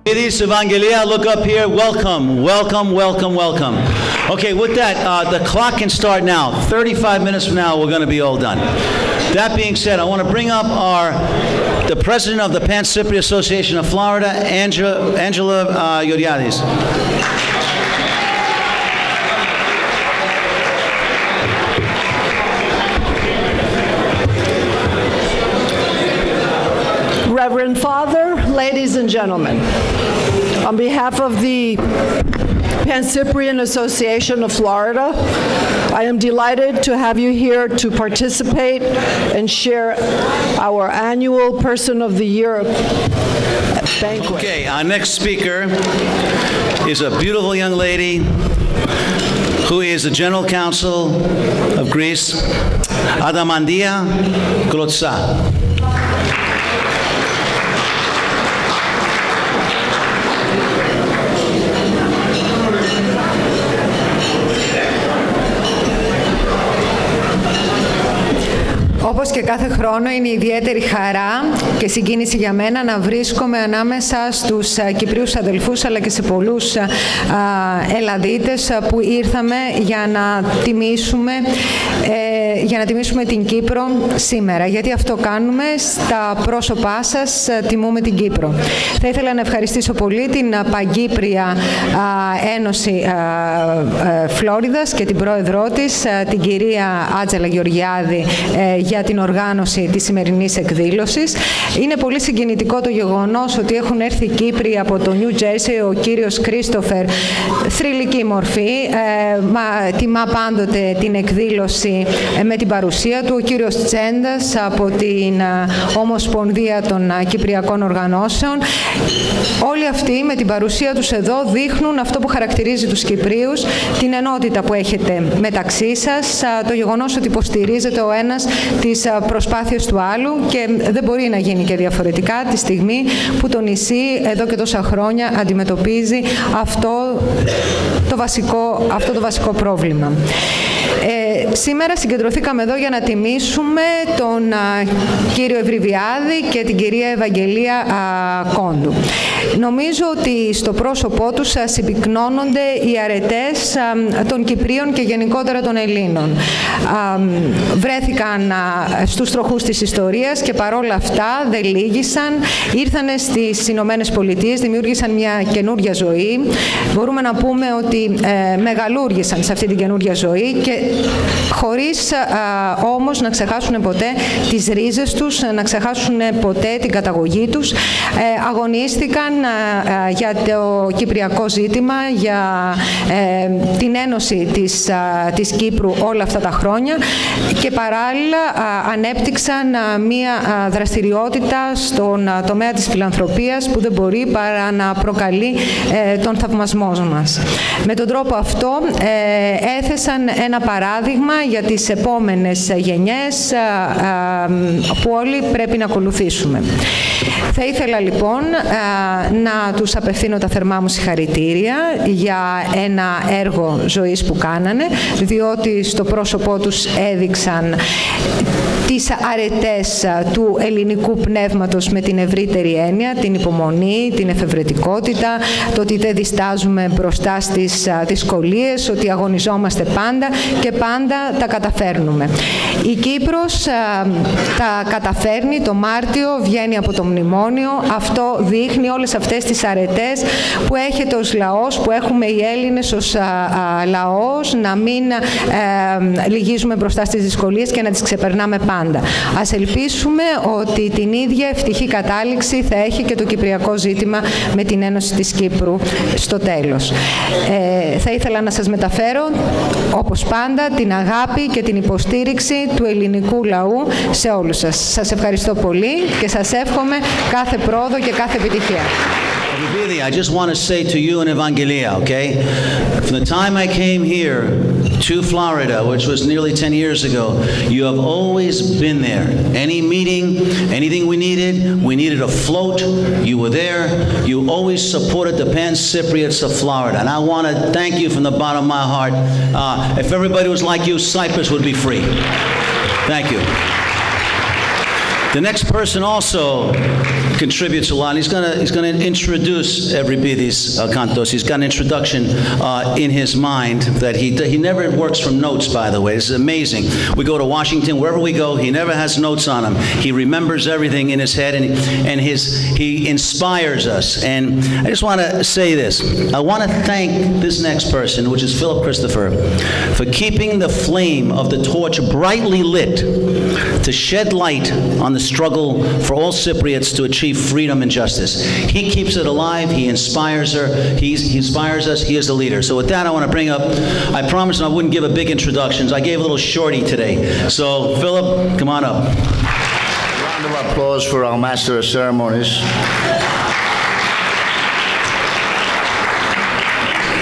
Ladies, Vangelia, look up here. Welcome, welcome, welcome, welcome. Okay, with that, the clock can start now. 35 minutes from now, we're going to be all done. That being said, I want to bring up the president of the Pan-Cypriot Association of Florida, Angelatos. Reverend Father, ladies and gentlemen, on behalf of the Pan-Cypriot Association of Florida, I am delighted to have you here to participate and share our annual Person of the Year banquet. Okay, our next speaker is a beautiful young lady who is the General Counsel of Greece, Vangelia Kondos. Όπως και κάθε χρόνο, είναι ιδιαίτερη χαρά και συγκίνηση για μένα να βρίσκομαι ανάμεσα στους Κυπρίους αδελφούς αλλά και σε πολλούς Ελλαδίτες που ήρθαμε για να τιμήσουμε την Κύπρο σήμερα. Γιατί αυτό κάνουμε, στα πρόσωπά σας τιμούμε την Κύπρο. Θα ήθελα να ευχαριστήσω πολύ την Παν-κυπρίων Ένωση Φλωριδας και την πρόεδρό της, την κυρία Άντζελα Γεωργιάδη, για την οργάνωση της σημερινής εκδήλωσης. Είναι πολύ συγκινητικό το γεγονός ότι έχουν έρθει Κύπροι από το Νιου Τζέρσι, ο κύριος Κρίστοφερ, θρυλική μορφή, τιμά πάντοτε την εκδήλωση με την παρουσία του, ο κύριος Τσέντας από την Ομοσπονδία των Κυπριακών Οργανώσεων. Όλοι αυτοί με την παρουσία τους εδώ δείχνουν αυτό που χαρακτηρίζει τους Κυπρίους, την ενότητα που έχετε μεταξύ σας, το γεγονός ότι υποστηρίζετε ο ένας τις προσπάθειες του άλλου και δεν μπορεί να γίνει και διαφορετικά τη στιγμή που το νησί εδώ και τόσα χρόνια αντιμετωπίζει αυτό το βασικό πρόβλημα. Σήμερα συγκεντρωθήκαμε εδώ για να τιμήσουμε τον κύριο Ευριπίδη και την κυρία Ευαγγελία Κόντου. Νομίζω ότι στο πρόσωπό τους συμπυκνώνονται οι αρετές των Κυπρίων και γενικότερα των Ελλήνων. Βρέθηκαν στους τροχούς της ιστορίας και παρόλα αυτά δεν λύγησαν. Ήρθανε στις Ηνωμένες Πολιτείες, δημιούργησαν μια καινούρια ζωή. Μπορούμε να πούμε ότι μεγαλούργησαν σε αυτή την καινούρια ζωή και χωρίς όμως να ξεχάσουν ποτέ τις ρίζες τους, να ξεχάσουν ποτέ την καταγωγή τους. Αγωνίστηκαν για το κυπριακό ζήτημα, για την ένωση της Κύπρου όλα αυτά τα χρόνια και παράλληλα ανέπτυξαν μία δραστηριότητα στον τομέα της φιλανθρωπίας που δεν μπορεί παρά να προκαλεί τον θαυμασμό μας. Με τον τρόπο αυτό έθεσαν ένα παράδειγμα για τις επόμενες γενιές που όλοι πρέπει να ακολουθήσουμε. Θα ήθελα λοιπόν να τους απευθύνω τα θερμά μου συγχαρητήρια για ένα έργο ζωής που κάνανε, διότι στο πρόσωπό τους έδειξαν τις αρετές του ελληνικού πνεύματος με την ευρύτερη έννοια, την υπομονή, την εφευρετικότητα, το ότι δεν διστάζουμε μπροστά στις δυσκολίες, ότι αγωνιζόμαστε πάντα και πάντα τα καταφέρνουμε. Η Κύπρος τα καταφέρνει, το Μάρτιο βγαίνει από το μνημόνιο, αυτό δείχνει όλες αυτές τις αρετές που έχετε ως λαός, που έχουμε οι Έλληνες ως λαός, να μην λυγίζουμε μπροστά στις δυσκολίες και να τις ξεπερνάμε πάντα. Ας ελπίσουμε ότι την ίδια ευτυχή κατάληξη θα έχει και το κυπριακό ζήτημα με την Ένωση της Κύπρου στο τέλος. Θα ήθελα να σας μεταφέρω, όπως πάντα, την αγάπη και την υποστήριξη του ελληνικού λαού σε όλους σας. Σας ευχαριστώ πολύ και σας εύχομαι κάθε πρόοδο και κάθε επιτυχία. I just want to say to you and Evangelia, okay? From the time I came here to Florida, which was nearly 10 years ago, you have always been there. Any meeting, anything we needed a float, you were there. You always supported the Pan-Cypriots of Florida. And I want to thank you from the bottom of my heart. If everybody was like you, Cyprus would be free. Thank you. The next person also contributes a lot. He's going to introduce Ευριπίδη Kontos. He's got an introduction in his mind that he never works from notes, by the way. This is amazing. We go to Washington, wherever we go, he never has notes on him. He remembers everything in his head, and he inspires us. And I just want to say this. I want to thank this next person, which is Philip Christopher, for keeping the flame of the torch brightly lit to shed light on the struggle for all Cypriots to achieve freedom and justice. He keeps it alive. He inspires he inspires us. He is the leader. So with that, I want to bring up, I promised I wouldn't give a big introductions. I gave a little shorty today. So Philip, come on up. A round of applause for our Master of Ceremonies.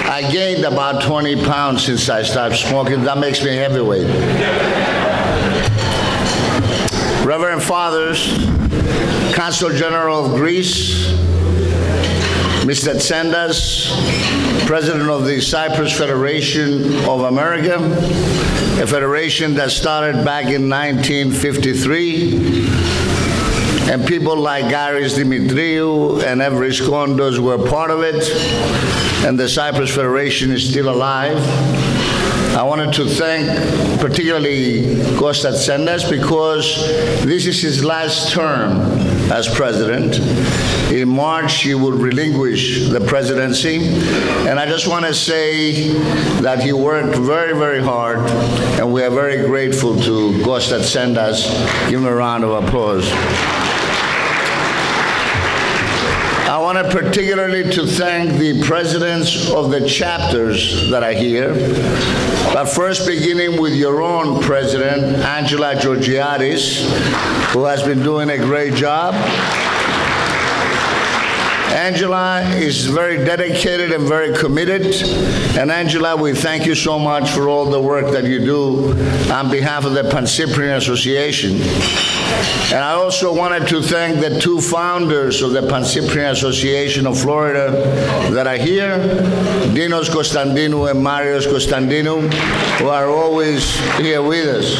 I gained about 20 pounds since I started smoking. That makes me heavyweight. Reverend Fathers, Consul General of Greece, Mr. Tsendas, President of the Cyprus Federation of America, a federation that started back in 1953, and people like Garis Dimitriou and Evris Kontos were part of it, and the Cyprus Federation is still alive. I wanted to thank particularly Kostas Tsendas because this is his last term as president. In March, he will relinquish the presidency. And I just want to say that he worked very, very hard, and we are very grateful to Kostas Tsendas. Give him a round of applause. I want to particularly to thank the presidents of the chapters that are here, but first beginning with your own president, Angelatos, who has been doing a great job. Angela is very dedicated and very committed. And Angela, we thank you so much for all the work that you do on behalf of the PanCyorian Association. And I also wanted to thank the two founders of the PanCyorian Association of Florida that are here, Dinos Konstantinou and Marios Konstantinou, who are always here with us.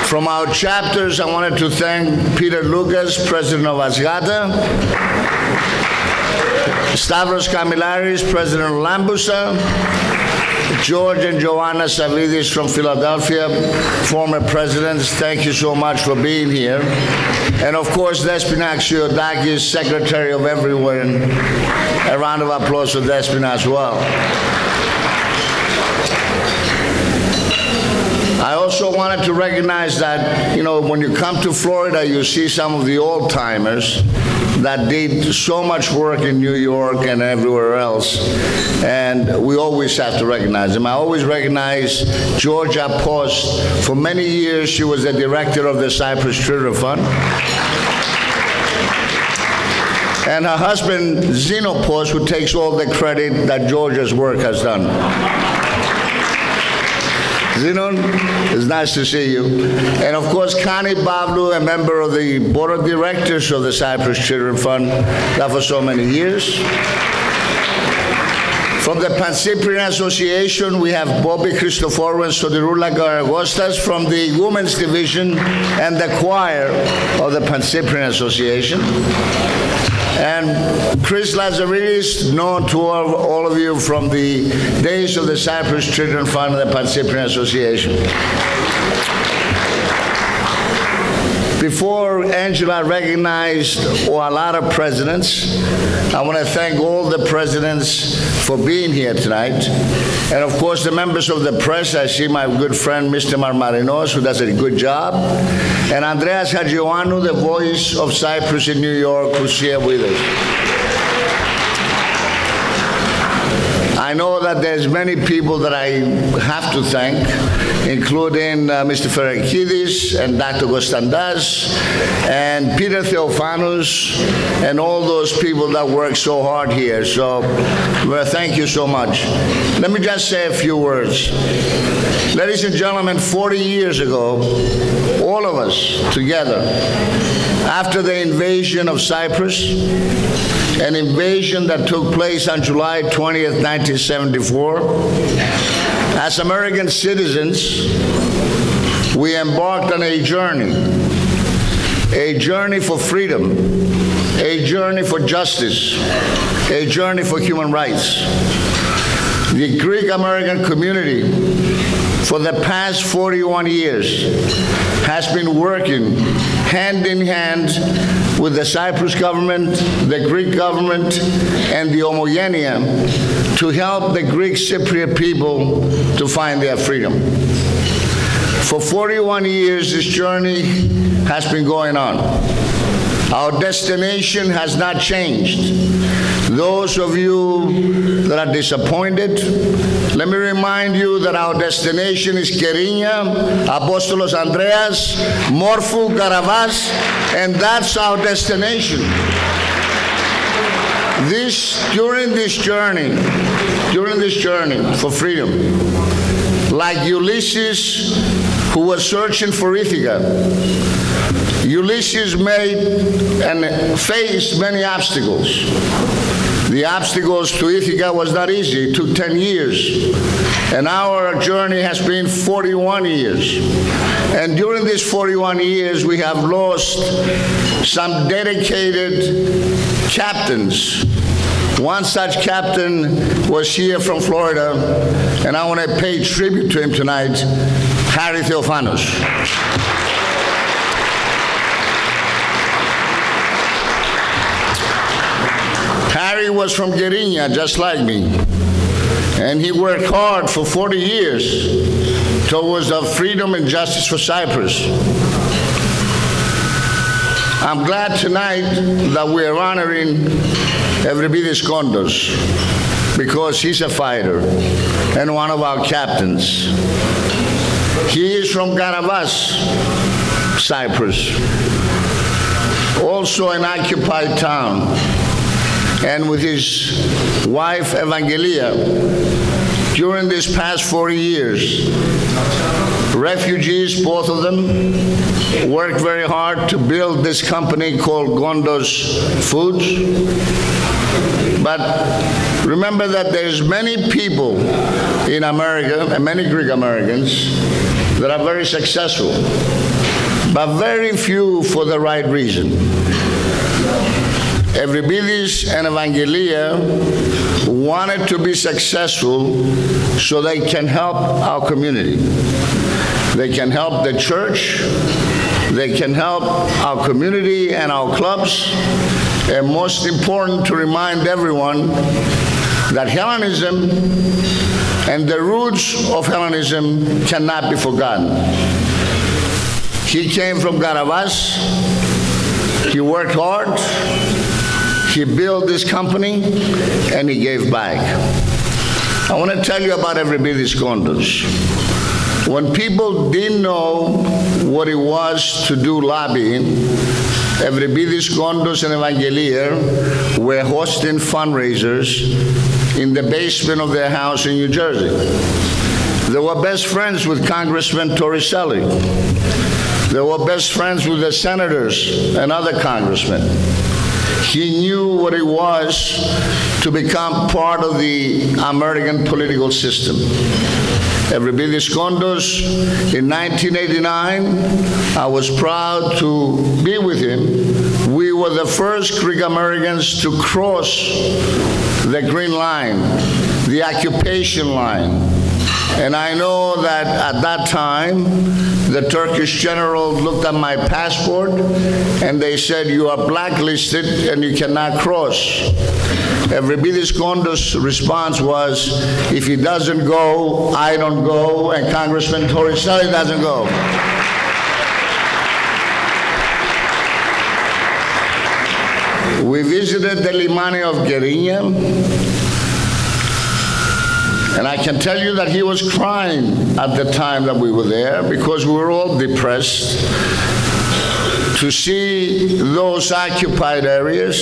From our chapters, I wanted to thank Peter Lucas, President of Asgata, Stavros Kamilaris, President of Lambusa, George and Joanna Savidis from Philadelphia, former presidents. Thank you so much for being here. And of course, Despina Axiodakis, Secretary of Everyone. A round of applause for Despina as well. I also wanted to recognize that, you know, when you come to Florida, you see some of the old-timers that did so much work in New York and everywhere else, and we always have to recognize them. I always recognize Georgia Post. For many years, she was the director of the Cyprus Children Fund. And her husband, Zeno Post, who takes all the credit that Georgia's work has done. Zinon, it's nice to see you. And of course, Connie Bavlou, a member of the board of directors of the Cyprus Children Fund, that for so many years. From the PanCyorian Association, we have Bobby Christoforou and Sotiroula Garagostas from the Women's Division and the choir of the PanCyorian Association. And Chris Lazaridis, known to all of you from the days of the Cyprus Children Fund and the PanCyorian Association. Before Angela recognized a lot of presidents, I want to thank all the presidents for being here tonight. And of course, the members of the press. I see my good friend, Mr. Marmarinos, who does a good job. And Andreas Hadjioannou, the voice of Cyprus in New York, who's here with us. I know that there's many people that I have to thank, including Mr. Ferekidis and Dr. Konstantas and Peter Theophanous and all those people that work so hard here. So, well, thank you so much. Let me just say a few words. Ladies and gentlemen, 40 years ago, all of us together, after the invasion of Cyprus, an invasion that took place on July 20th, 1974. As American citizens, we embarked on a journey a journey for freedom, a journey for justice, a journey for human rights. The Greek American community for the past 41 years has been working hand in hand with the Cyprus government, the Greek government, and the Homogenia to help the Greek Cypriot people to find their freedom. For 41 years, this journey has been going on. Our destination has not changed. Those of you that are disappointed, let me remind you that our destination is Kerinia, Apostolos Andreas, Morphou, Karavas, and that's our destination. During this journey for freedom, like Ulysses, who was searching for Ithaca, Ulysses made and faced many obstacles. The obstacles to Ithaca was not easy. It took 10 years. And our journey has been 41 years. And during these 41 years, we have lost some dedicated captains. One such captain was here from Florida, and I want to pay tribute to him tonight, Harry Theophanos. Harry was from Kerinia, just like me, and he worked hard for 40 years towards the freedom and justice for Cyprus. I'm glad tonight that we are honoring Ευριπίδη Kontos because he's a fighter and one of our captains. He is from Karavas, Cyprus, also an occupied town. And with his wife, Vangelia, during these past 40 years, refugees, both of them, worked very hard to build this company called Kondos Foods. But remember that there's many people in America, and many Greek Americans, that are very successful, but very few for the right reason. Ευριπίδης and Vangelia wanted to be successful so they can help our community. They can help the church, they can help our community and our clubs, and most important, to remind everyone that Hellenism and the roots of Hellenism cannot be forgotten. He came from Karavas, he worked hard, he built this company, and he gave back. I want to tell you about Ευριπίδη Kontos. When people didn't know what it was to do lobbying, Ευριπίδη Kontos and Ευαγγελία were hosting fundraisers in the basement of their house in New Jersey. They were best friends with Congressman Torricelli. They were best friends with the senators and other congressmen. He knew what it was to become part of the American political system. Ευριπίδη Kontos, in 1989, I was proud to be with him. We were the first Greek Americans to cross the Green Line, the occupation line. And I know that at that time, the Turkish general looked at my passport and they said, you are blacklisted and you cannot cross. Ευριπίδη Kontos' response was, if he doesn't go, I don't go, and Congressman Torricelli doesn't go. We visited the Limani of Kerinia, and I can tell you that he was crying at the time that we were there because we were all depressed to see those occupied areas,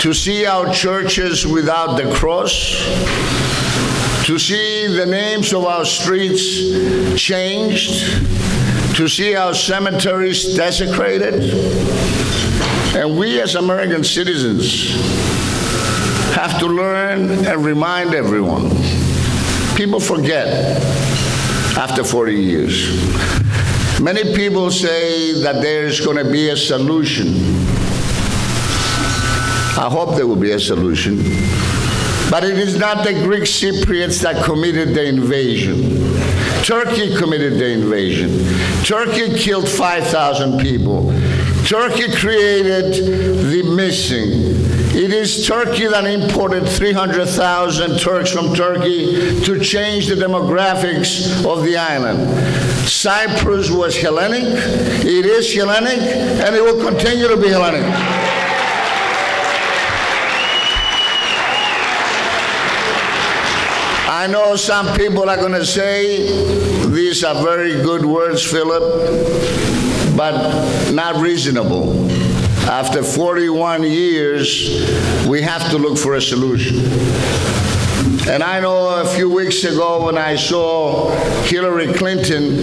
to see our churches without the cross, to see the names of our streets changed, to see our cemeteries desecrated. And we as American citizens have to learn and remind everyone. People forget after 40 years. Many people say that there is going to be a solution. I hope there will be a solution. But it is not the Greek Cypriots that committed the invasion. Turkey committed the invasion. Turkey killed 5,000 people. Turkey created the missing. It is Turkey that imported 300,000 Turks from Turkey to change the demographics of the island. Cyprus was Hellenic, it is Hellenic, and it will continue to be Hellenic. I know some people are going to say, these are very good words, Philip, but not reasonable. After 41 years, we have to look for a solution. And I know a few weeks ago when I saw Hillary Clinton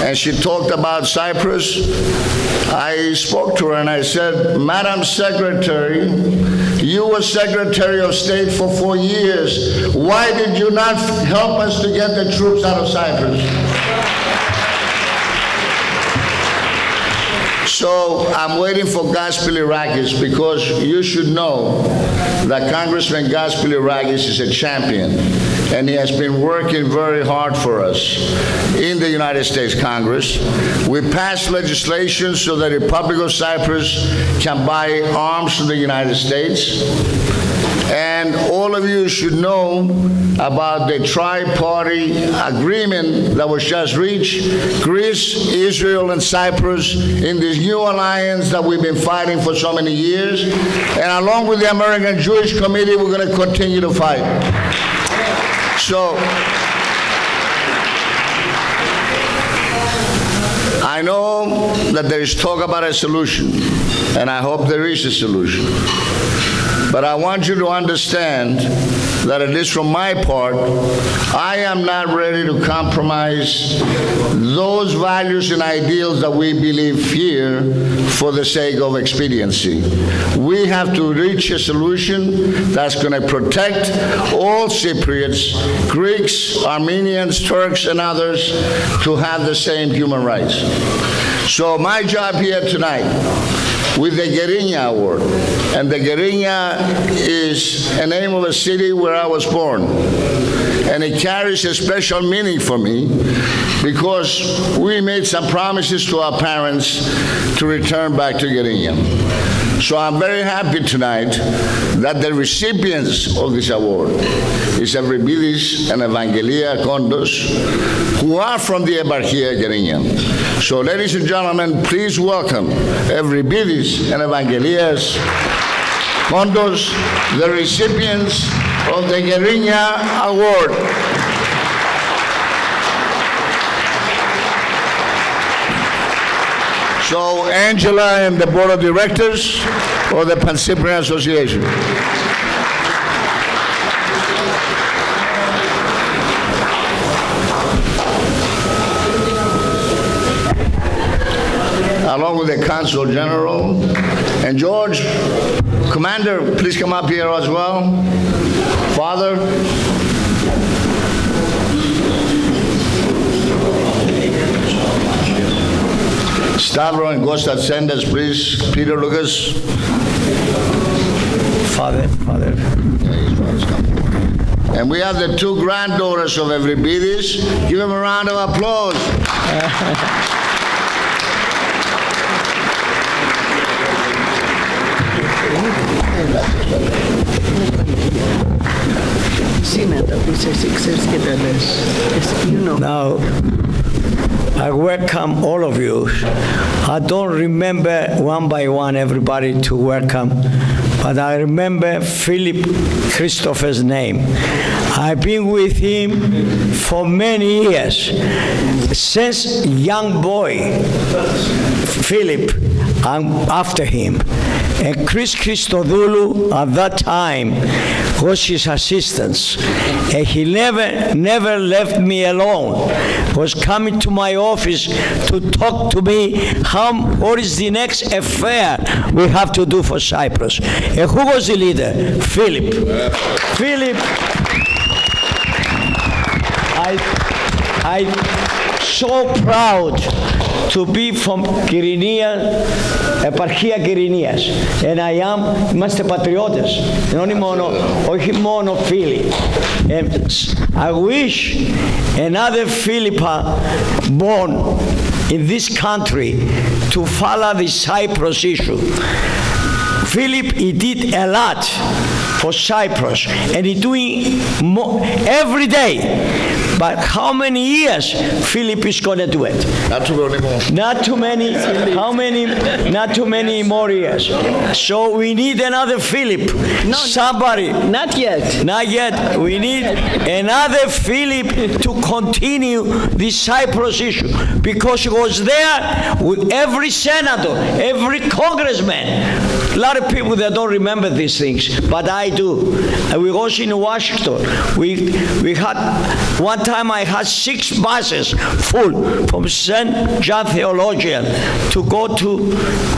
and she talked about Cyprus, I spoke to her and I said, Madam Secretary, you were Secretary of State for 4 years. Why did you not help us to get the troops out of Cyprus? So I'm waiting for Gaspilirakis because you should know that Congressman Gaspilirakis is a champion and he has been working very hard for us in the United States Congress. We passed legislation so that the Republic of Cyprus can buy arms from the United States. And all of you should know about the tri-party agreement that was just reached, Greece, Israel, and Cyprus in this new alliance that we've been fighting for so many years. And along with the American Jewish Committee, we're going to continue to fight. So, I know that there is talk about a solution, and I hope there is a solution. But I want you to understand that, at least from my part, I am not ready to compromise those values and ideals that we believe here for the sake of expediency. We have to reach a solution that's going to protect all Cypriots, Greeks, Armenians, Turks, and others to have the same human rights. So my job here tonight with the Gerinia Award, and the Gerinia is a name of a city where I was born, and it carries a special meaning for me because we made some promises to our parents to return back to Gerinia. So I'm very happy tonight that the recipients of this award is Ευριπίδη and Vangelia Kontos, who are from the Eparchia Gerinia. So ladies and gentlemen, please welcome Ευριπίδη and Vangelia Kontos, the recipients of the Gerinia Award. So Angela and the Board of Directors of the PanCyorian Association. Along with the Consul General. And George, Commander, please come up here as well. Father. Stavro and Costa Tsendas, please. Peter Lucas. Father. And we have the two granddaughters of Ευριπίδη. Give them a round of applause. Now, I welcome all of you. I don't remember one by one everybody to welcome, but I remember Philip Christopher's name. I've been with him for many years. Since young boy, Philip, I'm after him. And Chris Christodoulou at that time was his assistant. And he never left me alone. Was coming to my office to talk to me what is the next affair we have to do for Cyprus. And who was the leader? Philip. Philip. so proud to be from Κυρηνία, επαρχία Κυρηνίας. And I am, είμαστε πατριώτες, όχι μόνο φίλοι. And I wish another Philippa born in this country to follow the Cyprus issue. Philip, he did a lot for Cyprus, and he doing more every day. But how many years Philip is going to do it? Not too many more. Not too many. How many? Not too many more years. So we need another Philip. No, somebody. Not yet. Not yet. We need another Philip to continue the Cyprus issue, because he was there with every senator, every congressman. A lot of people that don't remember these things, but I do. We was in Washington. We had one time I had 6 buses full from St. John Theologian to go to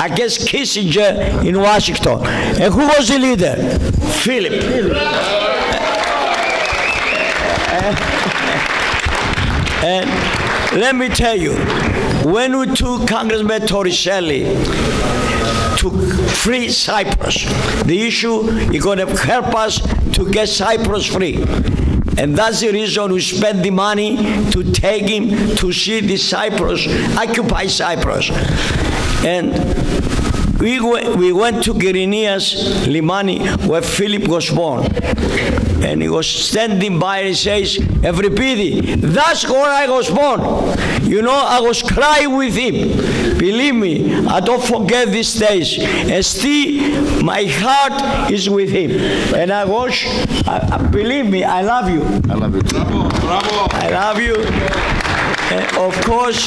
against Kissinger in Washington. And who was the leader? Philip. And let me tell you, when we took Congressman Torricelli to free Cyprus, the issue is going to help us to get Cyprus free. And that's the reason we spend the money to take him to see the Cyprus, occupy Cyprus. And we went to Kyrenias Limani, where Philip was born. And he was standing by and he says, Ευριπίδη, that's where I was born. You know, I was crying with him. Believe me, I don't forget these days. And still, my heart is with him. And I wish, believe me, I love you. I love you. Bravo, bravo. I love you. And of course,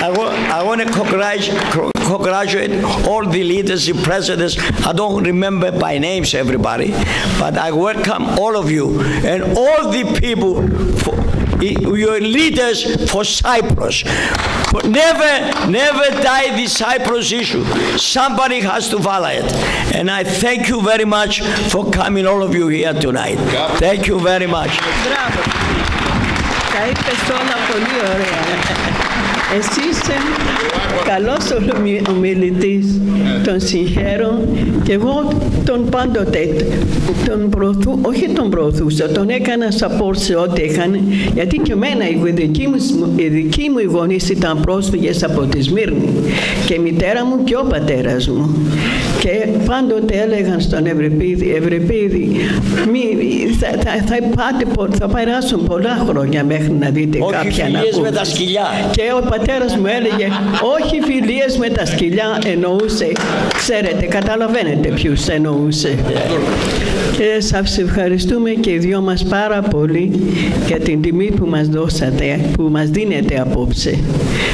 I want to congratulate all the leaders, the presidents. I don't remember by names everybody, but I welcome all of you and all the people, your leaders for Cyprus. But never die the Cyprus issue. Somebody has to follow it. And I thank you very much for coming, all of you here tonight. Thank you very much. Μπράβο. Τα είπες όλα πολύ ωραία. Εσύ είσαι καλός ομιλητής, τον συγχαίρω, και εγώ τον πάντοτε όχι τον προωθούσα, τον έκανα support σε ό,τι έκανε, γιατί και εμένα οι δικοί μου οι γονείς ήταν πρόσφυγες από τη Σμύρνη, και η μητέρα μου και ο πατέρας μου, και πάντοτε έλεγαν στον Ευριπίδη, θα περάσουν πολλά χρόνια μέχρι να δείτε κάποια να ακούτε. Με τα σκυλιά. Και ο πατέρας μου έλεγε, όχι φιλίες με τα σκυλιά, εννοούσε, ξέρετε, καταλαβαίνετε ποιους εννοούσε. Και σας ευχαριστούμε και οι δυο μας πάρα πολύ για την τιμή που μας δώσατε, που μας δίνετε απόψε.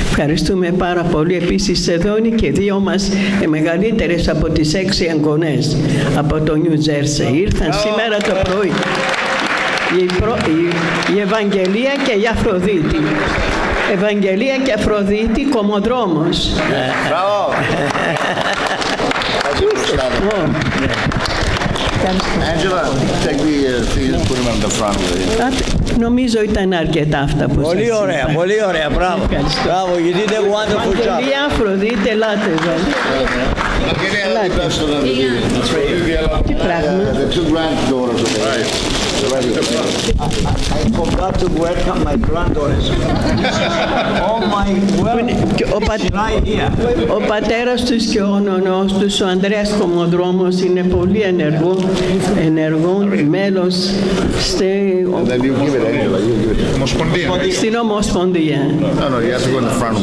Ευχαριστούμε πάρα πολύ. Επίσης εδώ είναι και δύο μας οι μεγαλύτερες από τις 6 εγγονές από το Νιου Τζέρσι. Ήρθαν σήμερα το πρωί. Η Ευαγγελία και η Αφροδίτη. Ευαγγελία και Αφροδίτη, κομμοδρόμος. Μπράβο. Angela, take the things, put them on the front. Νομίζω ήταν αρκετά αυτά που σας είπα. Πολύ ωραία, μπράβο. Μπράβο, you did a wonderful job. Ευαγγελία, Αφροδίτη, ελάτε εδώ. Τι πράγμα. The 2 granddaughters of the I forgot to welcome my granddaughters. Oh my well, ο πατέρας τους και ο νονός τους, ο Ανδρέας Κομμοδρόμος, είναι πολύ ενεργό μέλος στην Ομοσπονδία.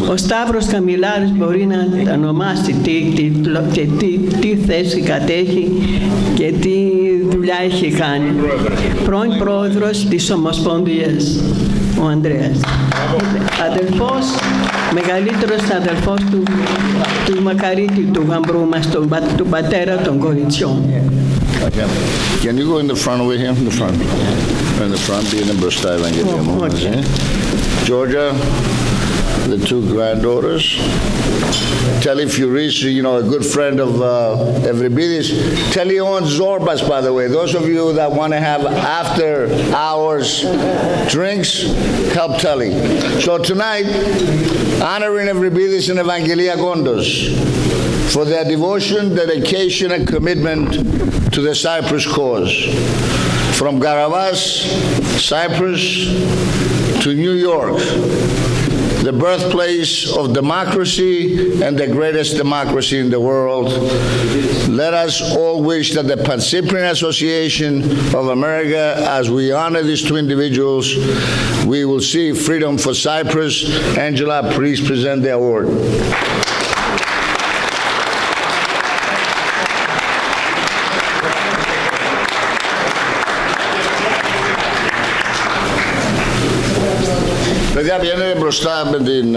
Ο Σταύρος Καμιλάρης μπορεί να ονομάσει τι θέση κατέχει και τι δουλειά έχει κάνει. Πρώην πρόεδρος της Ομοσπονδίας, ο Ανδρέας. Αδελφός, μεγαλύτερος αδελφός του Μακαρίτη, του γαμπρού μας, του πατέρα των κοριτσιών. Can you go in the front over here? In the front. In the front, be in the μπροστά, Ευαγγελία μου. Georgia, the two granddaughters. Telly Furis, you know, a good friend of Ευριπίδης. Telly owns Zorbas, by the way. Those of you that want to have after hours drinks, help Telly. So tonight, honoring Ευριπίδης and Vangelia Kondos for their devotion, dedication, and commitment to the Cyprus cause. From Garavas, Cyprus, to New York, the birthplace of democracy and the greatest democracy in the world. Let us all wish that the PanCyorian Association of America, as we honor these two individuals, we will see freedom for Cyprus. Angela, please present the award. Παιδιά, πηγαίνετε μπροστά με την...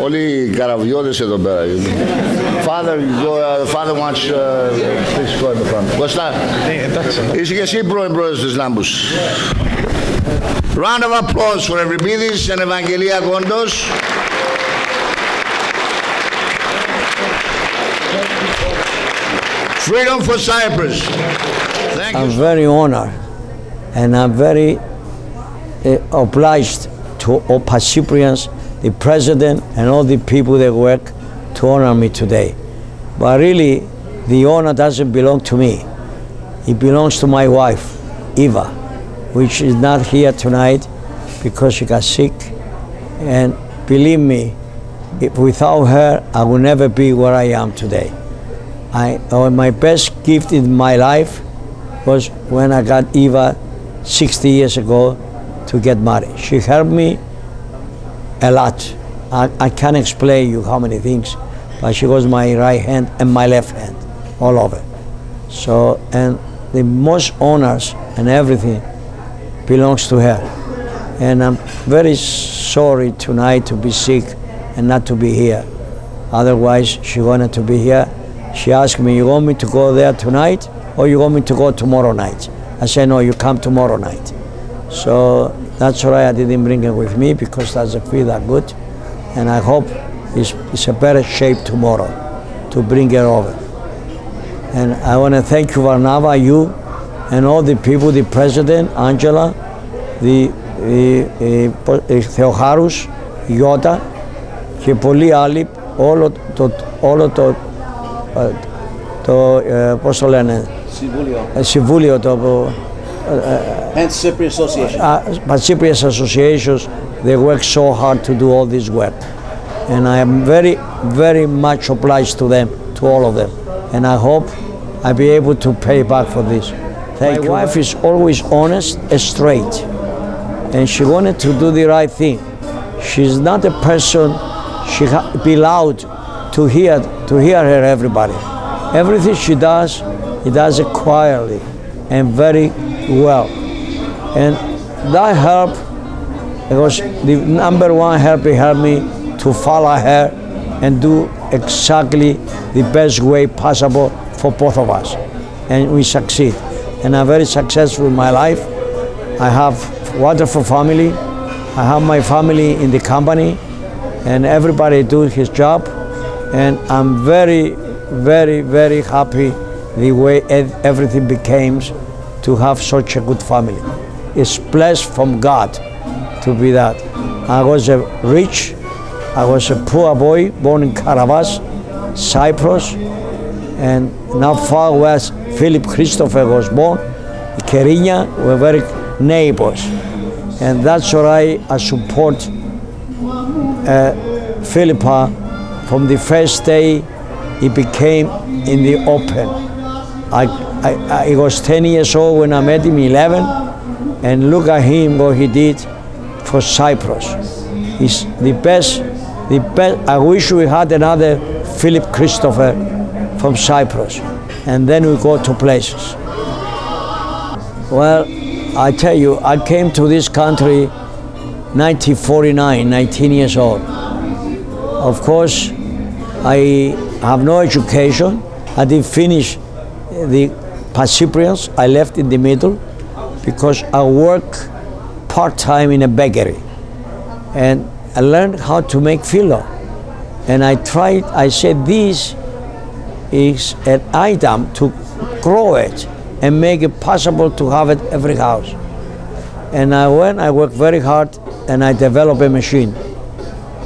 όλοι οι καραβιώτες εδώ πέρα. Father, father wants... please go in the front. Κώστα, είσαι και εσύ πρώην πρόεδρος της Λάμπους. Round of applause for Ευριπίδης and Ευαγγελία Κοντος. Freedom for Cyprus. Thank you. I'm very honored and I'm very obliged to all PanCyprians, the president and all the people that work to honor me today. But really, the honor doesn't belong to me. It belongs to my wife, Eva, which is not here tonight because she got sick. And believe me, without her, I would never be where I am today. My best gift in my life was when I got Eva 60 years ago to get married. She helped me a lot. I can't explain you how many things, but she was my right hand and my left hand, all over. So, and the most honors and everything belongs to her. And I'm very sorry tonight to be sick and not to be here. Otherwise, she wanted to be here. She asked me, you want me to go there tonight or you want me to go tomorrow night? I said, no, you come tomorrow night. So that's why I didn't bring it with me, because doesn't feel that good. And I hope it's a better shape tomorrow to bring it over. And I want to thank you, Varnava, you, and all the people, the president, Angela, the Theocharus, Iota, και πολλοί άλλοι, όλο το πώς το λένε, συμβούλιο, το PanCyprian Association. PanCyprian Associations, they work so hard to do all this work. And I am very, very much obliged to them, to all of them. And I hope I'll be able to pay back for this. My wife is always honest and straight. And she wanted to do the right thing. She's not a person, she be loud to hear her, everybody. Everything she does, he does it quietly and very well. And that help, because the number one help, it helped me to follow her and do exactly the best way possible for both of us. And we succeed. And I'm very successful in my life. I have wonderful family. I have my family in the company and everybody do his job. And I'm very, very, very happy the way everything became to have such a good family. It's blessed from God to be that. I was I was a poor boy born in Karavas, Cyprus, and not far west Philip Christopher was born. Kerinia were very neighbors. And that's why I support Philippa from the first day he became in the open. He was 10 years old when I met him, 11, and look at him, what he did for Cyprus. He's the best. I wish we had another Philip Christopher from Cyprus, and then we go to places. Well, I tell you, I came to this country 1949, 19 years old. Of course, I have no education. I didn't finish the PanCyprians. I left in the middle because I work part-time in a bakery. And I learned how to make filo. And I said this is an item to grow it and make it possible to have it every house. And I worked very hard and I developed a machine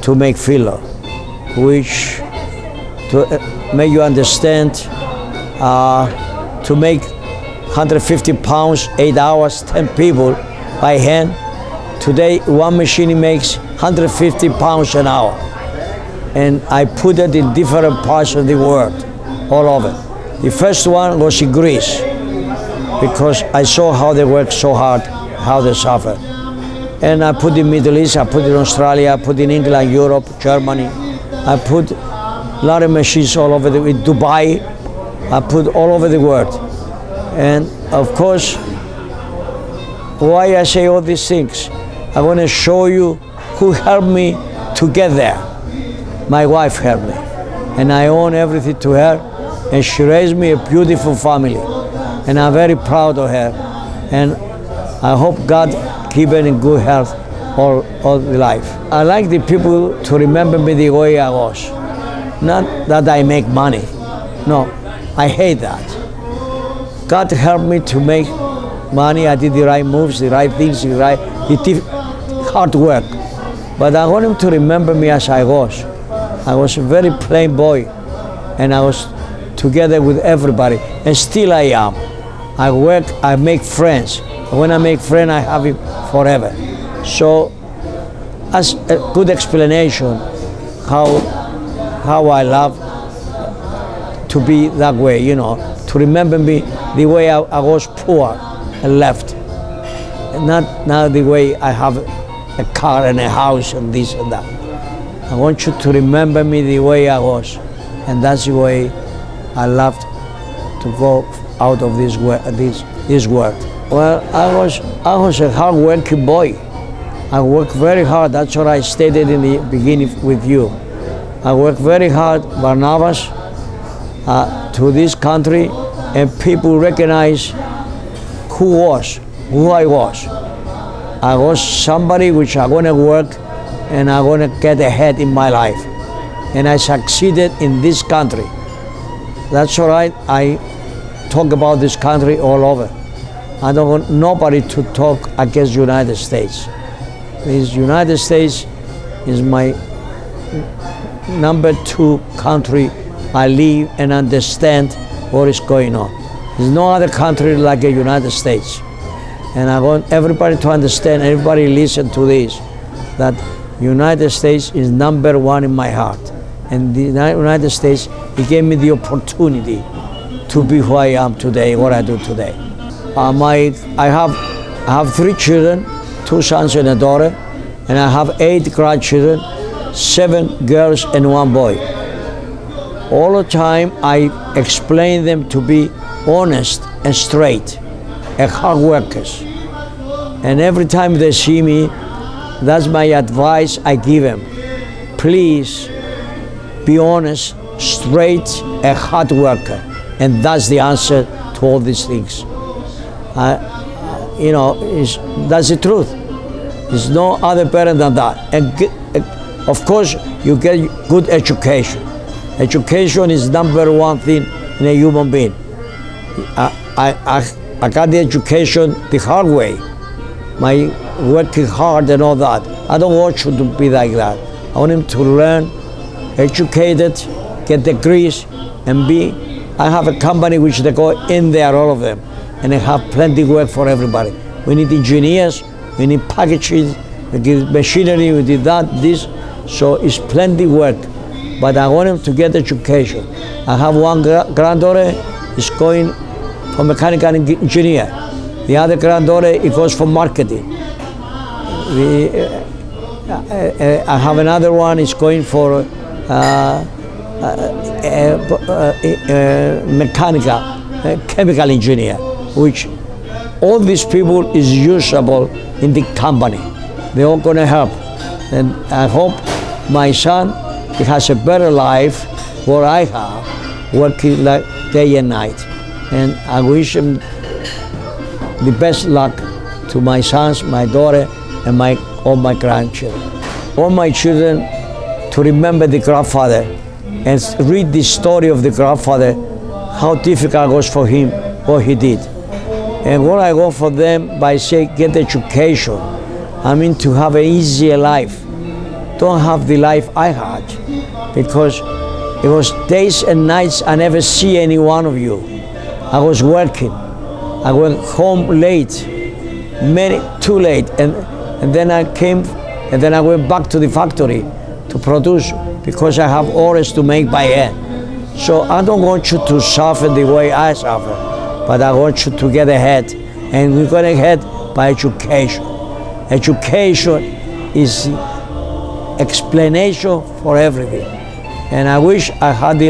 to make filo, which to make you understand, to make 150 pounds, 8 hours, 10 people by hand. Today, one machine makes 150 pounds an hour. And I put it in different parts of the world, all over. The first one was in Greece, because I saw how they work so hard, how they suffer. And I put in Middle East, I put in Australia, I put in England, Europe, Germany. I put a lot of machines all over in Dubai. I put all over the world. And of course, why I say all these things? I want to show you who helped me to get there. My wife helped me, and I owe everything to her, and she raised me a beautiful family, and I'm very proud of her, and I hope God keep her in good health all the life. I like the people to remember me the way I was, not that I make money. No, I hate that. God helped me to make money. I did the right moves, the right things, He did hard work, but I want him to remember me as I was. I was a very plain boy, and I was together with everybody, and still I am. I work, I make friends. When I make friends, I have it forever. So, as a good explanation, how I love to be that way, you know, to remember me the way I was poor and left, and not the way I have a car and a house and this and that. I want you to remember me the way I was, and that's the way I loved to go out of this world. Well, I was a hard-working boy. I worked very hard. That's what I stated in the beginning with you. I worked very hard, Barnabas, to this country, and people recognize who I was. I was somebody which I'm going to work, and I'm going to get ahead in my life. And I succeeded in this country. That's all right. I talk about this country all over. I don't want nobody to talk against the United States. This United States is my #2 country. I live and understand what is going on. There's no other country like the United States. And I want everybody to understand, everybody listen to this, that United States is #1 in my heart. And the United States, it gave me the opportunity to be who I am today, what I do today. I have 3 children, 2 sons and a daughter, and I have 8 grandchildren, 7 girls and 1 boy. All the time I explain them to be honest and straight and hard workers. And every time they see me, that's my advice I give them. Please be honest, straight, and hard worker. And that's the answer to all these things. You know, that's the truth. There's no other better than that. And of course, you get good education. Education is #1 thing in a human being. I got the education the hard way, my working hard and all that. I don't want you to be like that. I want him to learn, educated, get degrees, and I have a company which they go in there, all of them, and they have plenty of work for everybody. We need engineers, we need packages, we need machinery, we need that, this, so it's plenty work. But I want him to get education. I have 1 granddaughter, is going for mechanical engineer. The other granddaughter, it goes for marketing. I have another one, is going for mechanical, chemical engineer, which all these people is usable in the company. They're all going to help. And I hope my son, he has a better life what I have, working like day and night. And I wish him the best luck to my sons, my daughter, and all my grandchildren. all my children to remember the grandfather and read the story of the grandfather, how difficult it was for him, what he did. And what I want for them by saying get education, I mean to have an easier life. Don't have the life I had, because it was days and nights I never see any one of you. I was working. I went home late, too late, and then I came, and then I went back to the factory to produce, because I have orders to make by hand. So I don't want you to suffer the way I suffer, but I want you to get ahead, and we're going ahead by education. Education is the explanation for everything. And I wish I had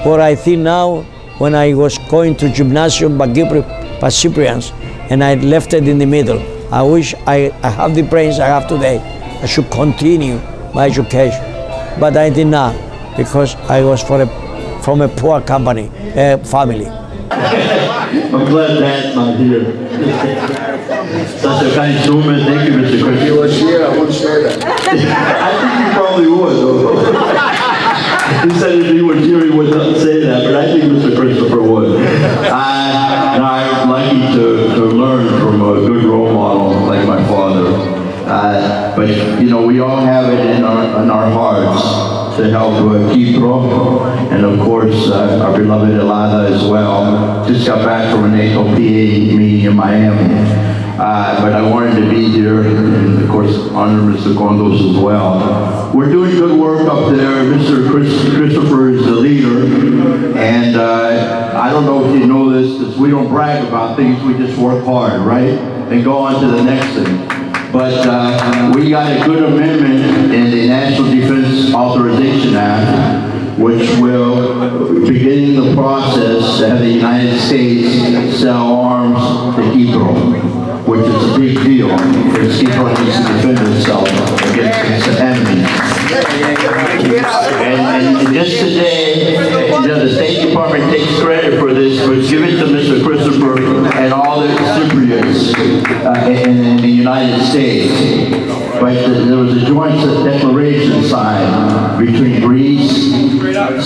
what I think now when I was going to gymnasium Pan-Cyprians and I left it in the middle. I wish I have the brains I have today. I should continue my education. But I did not, because I was from a poor family. I'm glad Dad's not here. Such a kind human. Thank you, Mr. Christopher. If he was here, I wouldn't say that. I think he probably would, though. He said if he was here, he would not say that, but I think Mr. Christopher would. I'm lucky to learn from a good role model like my father. But, you know, we all have it in our hearts to help Kipro, and of course our beloved Elada as well. Just got back from an AOPA meeting in Miami. But I wanted to be here, and of course honor Mr. Kontos as well. We're doing good work up there. Mr. Christopher is the leader, and I don't know if you know this, because we don't brag about things, we just work hard, right? And go on to the next thing. But we got a good amendment in the National Defense Authorization Act, which will begin the process to have the United States sell arms to Kipro, which is a big deal, because Kipro needs to defend itself against its enemies. And just today, the State Department takes credit for this, but give it to Mr. Christopher and all the Cypriots in the United States. But there was a joint declaration signed between Greece,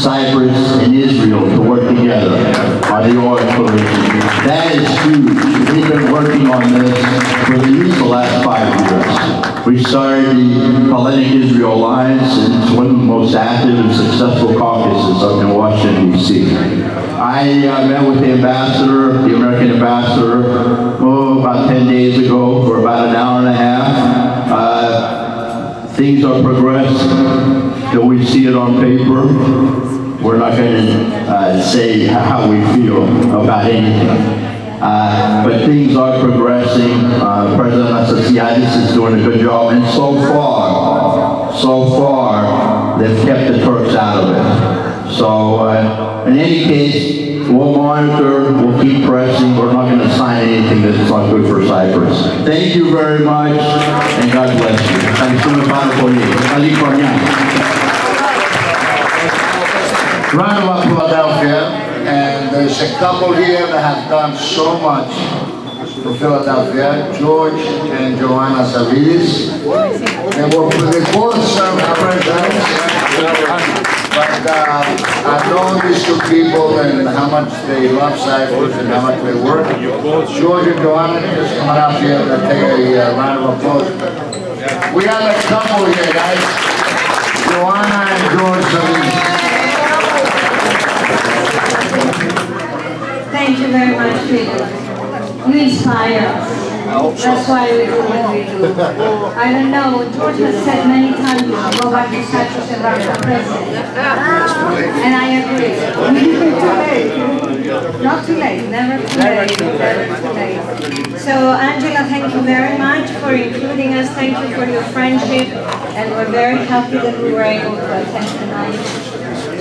Cyprus, and Israel to work together on the oil collision. That is huge. We've been working on this for at least the last 5 years. We started the Hellenic Israel Alliance, and it's one of the most active and successful caucuses up in Washington, D.C. I met with the ambassador, the American ambassador, about 10 days ago for about an hour and a half. Things are progressing. Till we see it on paper, we're not going to say how we feel about anything. But things are progressing. President Angelatos is doing a good job, and so far, they've kept the Turks out of it. So, in any case, we'll monitor, we'll keep pressing. We're not going to sign anything that's not good for Cyprus. Thank you very much, and God bless you. Round of Philadelphia, and there's a couple here that have done so much for Philadelphia, George and Joanna Savidis. They both served presidents, but I've known these two people and how much they love Cyprus and how much they work. George and Joanna, just come out here and take a round of applause. We have a couple here, guys. Joanna and George Savidis. Thank you very much, Peter. You inspire us. That's why we do what we do. I don't know, George has said many times we should go back to Cyprus and run for president. And I agree. Not too late, never too late, never too late. So Angela, thank you very much for including us. Thank you for your friendship. And we're very happy that we were able to attend tonight.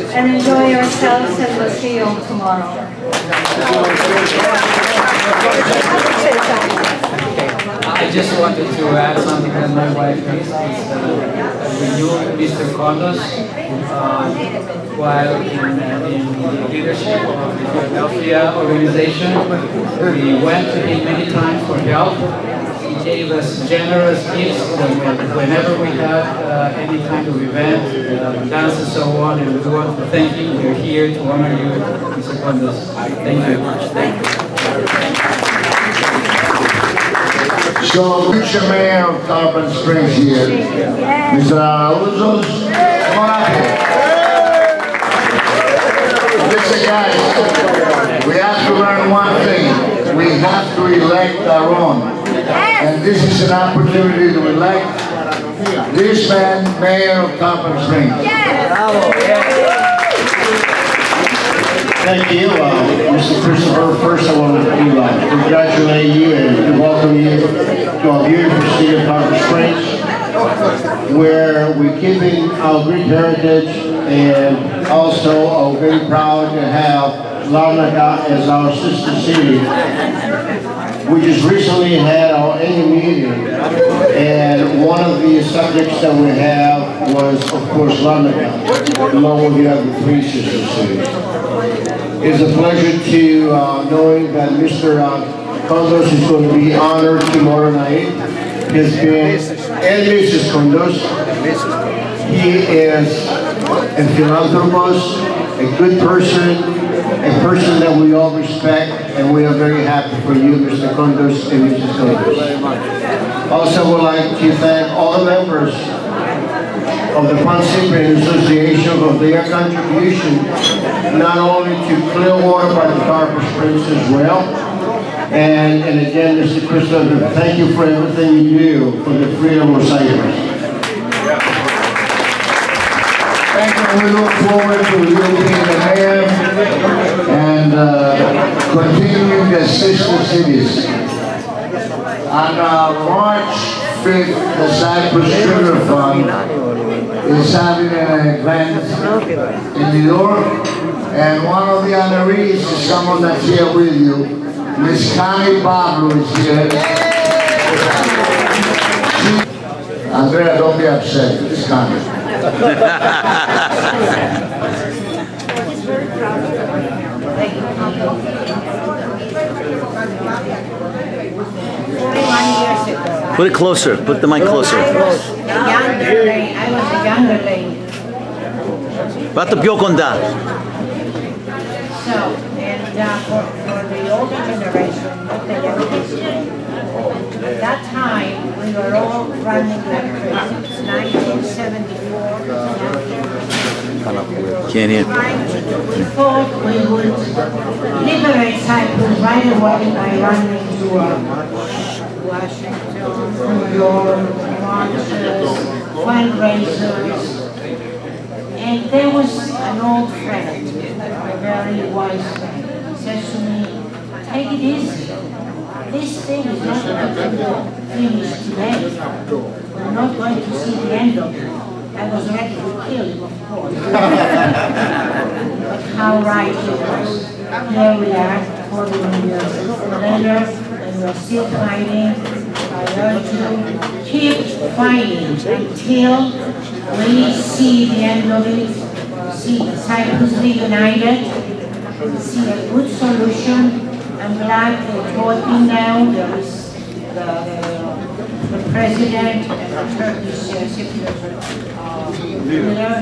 And enjoy yourselves, and we'll see you all tomorrow. I just wanted to add something that my wife missed. We knew Mr. Kontos while in the leadership of the Philadelphia organization. We went to him many times for help. gave us generous gifts whenever we had any kind of event, dance and so on, and we want to thank you. We're here to honor you, Mr. Kontos. Thank you very much. Thank you. So, future mayor of Tarpon Springs here, Mr. Angelatos, come on up here. Listen guys, we have to learn one thing. We have to elect our own. And this is an opportunity to elect this man, mayor of Tarpon Springs. Thank you, Mr. Christopher. First, I want to congratulate you and to welcome you to our beautiful city of Tarpon Springs, where we're keeping our Greek heritage, and also are very proud to have Larnaca as our sister city. We just recently had our annual meeting, and one of the subjects that we have was, of course, Larnaca, along with the other three sister cities. It's a pleasure to knowing that Mr. Kontos is going to be honored tomorrow night. He's been, and Mrs. Kontos. He is a philanthropist, a good person, a person that we all respect, and we are very happy for you, Mr. Kontos and Mrs. Kontos. Also, would like to thank all the members of the PanCyorian Association of their contribution, not only to Clearwater, but to Tarpon Springs as well. And again, Mr. Christopher, thank you for everything you do for the freedom of Cyprus. Thank you. We look forward to you being the mayor and continuing the sister cities. On March 5th, the Cyprus Sugar Fund is having an event in New York, and one of the honorees is someone that's here with you. Miss Connie Bablu is here. Andrea, don't be upset, Miss Connie. Put it closer. Put the mic closer. I was a younger lady. Πάτε πιο κοντά. So, and for the older generation, not the youngest, at that time we were all running like crazy. 1974. Can't hear. We thought we would liberate Cyprus right away by running to Washington, New York, marches, fundraisers. And there was an old friend, a very wise man, says to me, take it easy. This thing is not going to be finished today. We're not going to see the end of it. I was ready to kill him, of course. But how right he was. Here we are, 41 years later, and we're still fighting. I urge you, keep fighting until we see the end of it, see Cyprus reunited, see a good solution. I'm glad they're talking now. There is the president and the Turkish Cypriot leader.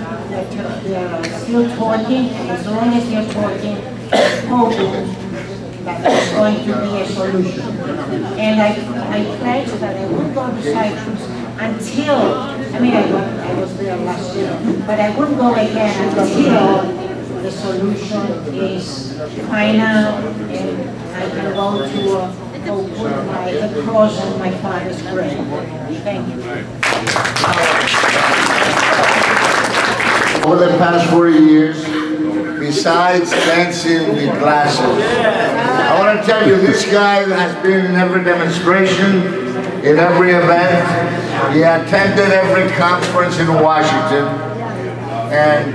They're still talking, and as long as they're talking, hoping that there's going to be a solution. And I pledged that I wouldn't go to Cyprus until, I mean, I was there last year, but I wouldn't go again until the solution is final and I can go to put the cross on my father's grave. Thank you. Over the past 40 years, besides dancing the classes, I want to tell you, this guy has been in every demonstration, in every event. He attended every conference in Washington, and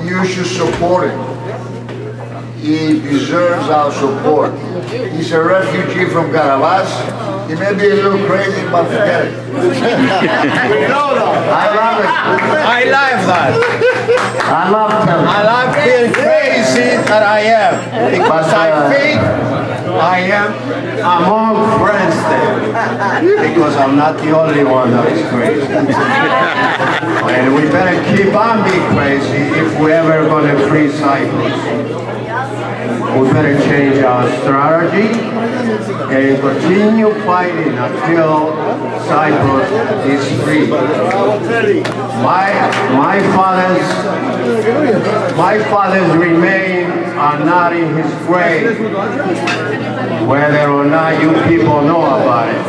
you should support him. He deserves our support. He's a refugee from Carabas. He may be a little crazy, but forget it. We know that. I love it. I love that. I love him. I love being crazy that I am. Because I think I am among friends there, because I'm not the only one that is crazy. And we better keep on being crazy if we're ever going to free Cyprus. We better change our strategy and continue fighting until Cyprus is free. My father's remains are not in his grave, whether or not you people know about it.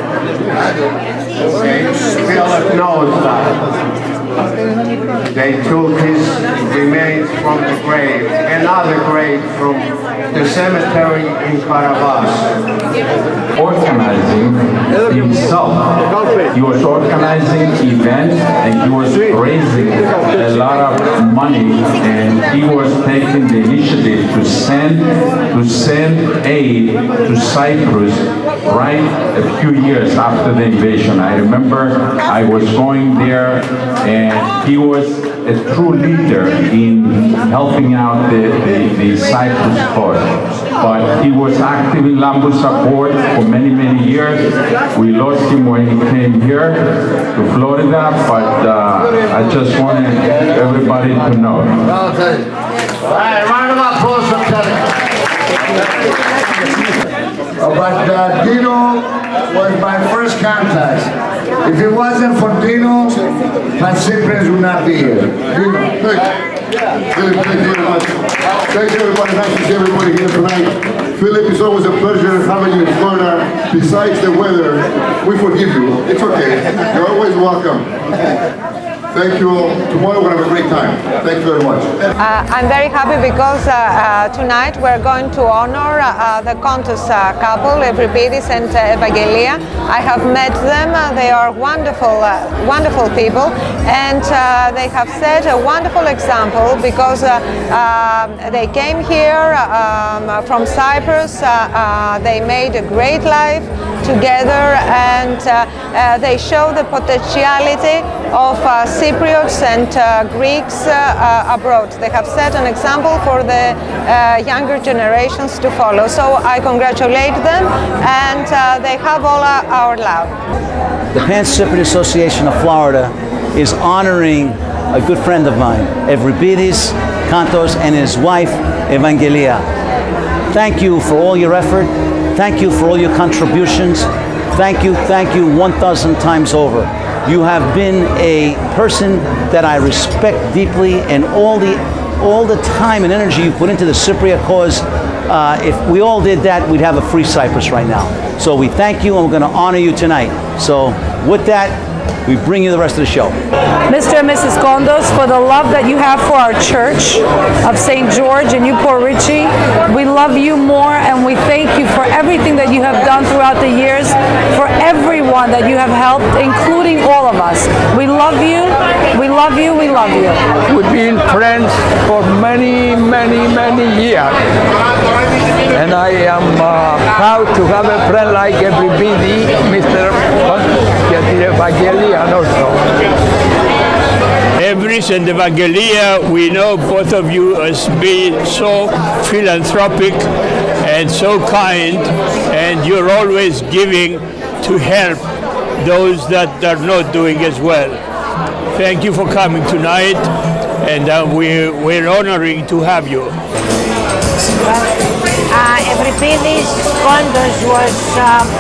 Okay? Philip knows that. They took his remains from the grave, another grave from the cemetery in Karabas. Organizing himself. He was organizing events and he was raising a lot of money, and he was taking the initiative to send aid to Cyprus right a few years after the invasion. I remember I was going there, and he was a true leader in helping out the Cyprus cause. But he was active in Lambu's support for many, many years. We lost him when he came here to Florida, but I just wanted everybody to know. All right, round of applause for Kelly. But Dino was my first contact. If it wasn't for Dino, PanCyorians would not be here. Dino. Thank you very much. Thank you, everybody. Nice to see everybody here tonight. Philip, it's always a pleasure having you in Florida. Besides the weather, we forgive you. It's okay. You're always welcome. Thank you all. Tomorrow we're going to have a great time. Thank you very much. I'm very happy because tonight we're going to honor the Kontos couple, Ευριπίδη and Ευαγγελία. I have met them. They are wonderful, wonderful people, and they have set a wonderful example because they came here from Cyprus. They made a great life together, and they show the potentiality of Cypriots and Greeks abroad. They have set an example for the younger generations to follow. So I congratulate them, and they have all our love. The PanCyorian Association of Florida is honoring a good friend of mine, Evriπίδη Kontos, and his wife, Ευαγγελία. Thank you for all your effort. Thank you for all your contributions. Thank you 1,000 times over. You have been a person that I respect deeply, and all the time and energy you put into the Cypriot cause. If we all did that, we'd have a free Cyprus right now. So we thank you, and we're going to honor you tonight. So with that, we bring you the rest of the show. Mr. and Mrs. Kontos, for the love that you have for our church of St. George in Newport Richie, we love you more, and we thank you for everything that you have done throughout the years, for everyone that you have helped, including all of us. We love you, we love you, we love you. We've been friends for many, many, many years. And I am proud to have a friend like Ευριπίδη, Mr. Kontos, and Ευαγγελία also. Evris and Evangelia, we know both of you as being so philanthropic and so kind, and you're always giving to help those that are not doing as well. Thank you for coming tonight, and we're honoring to have you. Ευριπίδη Kontos was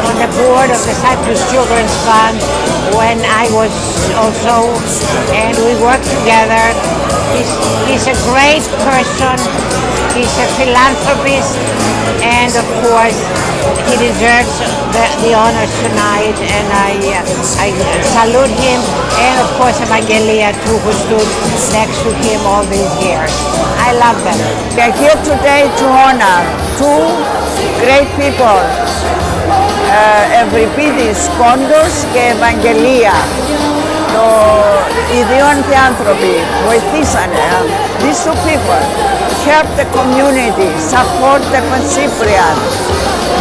on the board of the Cyprus Children's Fund when I was also, and we worked together. He's a great person, he's a philanthropist, and of course he deserves the honors tonight, and I salute him, and of course Ευαγγελία too, who stood next to him all these years. I love them. We are here today to honor two great people, Ευριπίδη Kontos και Ευαγγελία. Οι δύο άνθρωποι βοηθήσανε. These two people help the community, support the PanCyorian.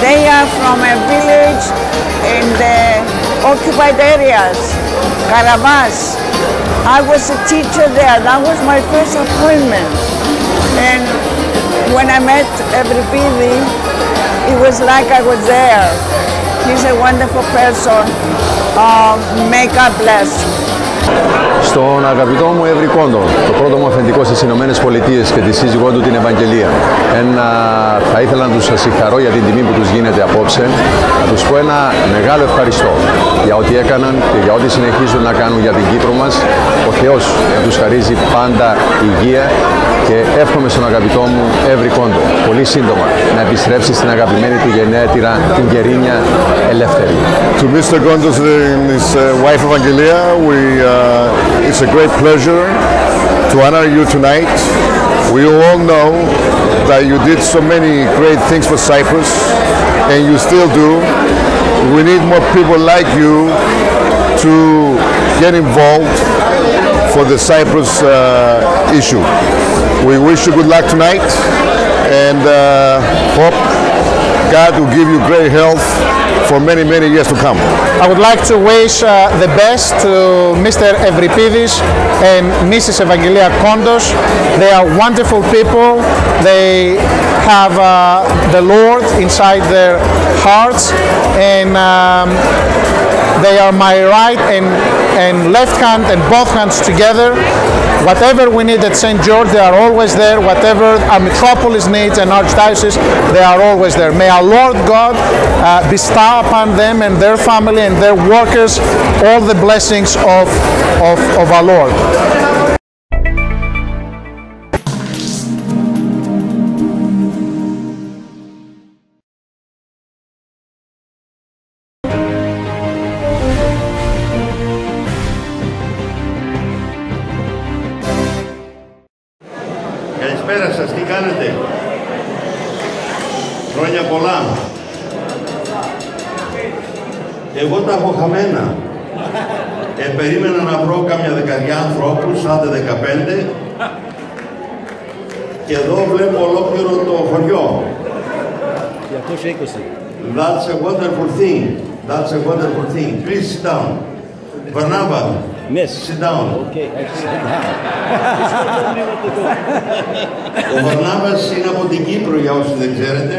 They are from a village in the occupied areas, Karabas. I was a teacher there. That was my first appointment. And when I met Ευριπίδη, it was like I was there. He's a wonderful person. May God bless. Στον αγαπητό μου Εύρη Κόντο, το πρώτο μου αφεντικό στις Ηνωμένες Πολιτείες και τη σύζυγό του την Ευαγγελία. Θα ήθελα να τους συγχαρώ για την τιμή που τους γίνεται απόψε, να τους πω ένα μεγάλο ευχαριστώ για ό,τι έκαναν και για ό,τι συνεχίζουν να κάνουν για την Κύπρο μας. Ο Θεός να τους χαρίζει πάντα υγεία και εύχομαι στον αγαπητό μου Εύρη Κόντο πολύ σύντομα να επιστρέψει στην αγαπημένη του γενέτειρα, την Κερίνια ελεύθερη. To Mr. Kontos and his wife Vangelia, it's a great pleasure to honor you tonight. We all know that you did so many great things for Cyprus, and you still do. We need more people like you to get involved for the Cyprus issue. We wish you good luck tonight, and hope God will give you great health for many, many years to come. I would like to wish the best to Mr. Ευριπίδη and Mrs. Ευαγγελία Κοντος. They are wonderful people. They have the Lord inside their hearts, and they are my right and left hand and both hands together. Whatever we need at St. George, they are always there. Whatever our metropolis needs and archdiocese, they are always there. May our Lord God bestow upon them and their family and their workers all the blessings of our Lord. Καλησπέρα σας, τι κάνετε? Χρόνια πολλά. Εγώ τα έχω χαμένα. Περίμενα να βρω κάμια 10 ανθρώπους, άντε 15. Και εδώ βλέπω ολόκληρο το χωριό. 220. That's a wonderful thing. That's a wonderful thing. Please sit down. Barnaba. Yes. Sit down. Okay. Ο Βαρνάβας είναι από την Κύπρο, για όσοι δεν ξέρετε,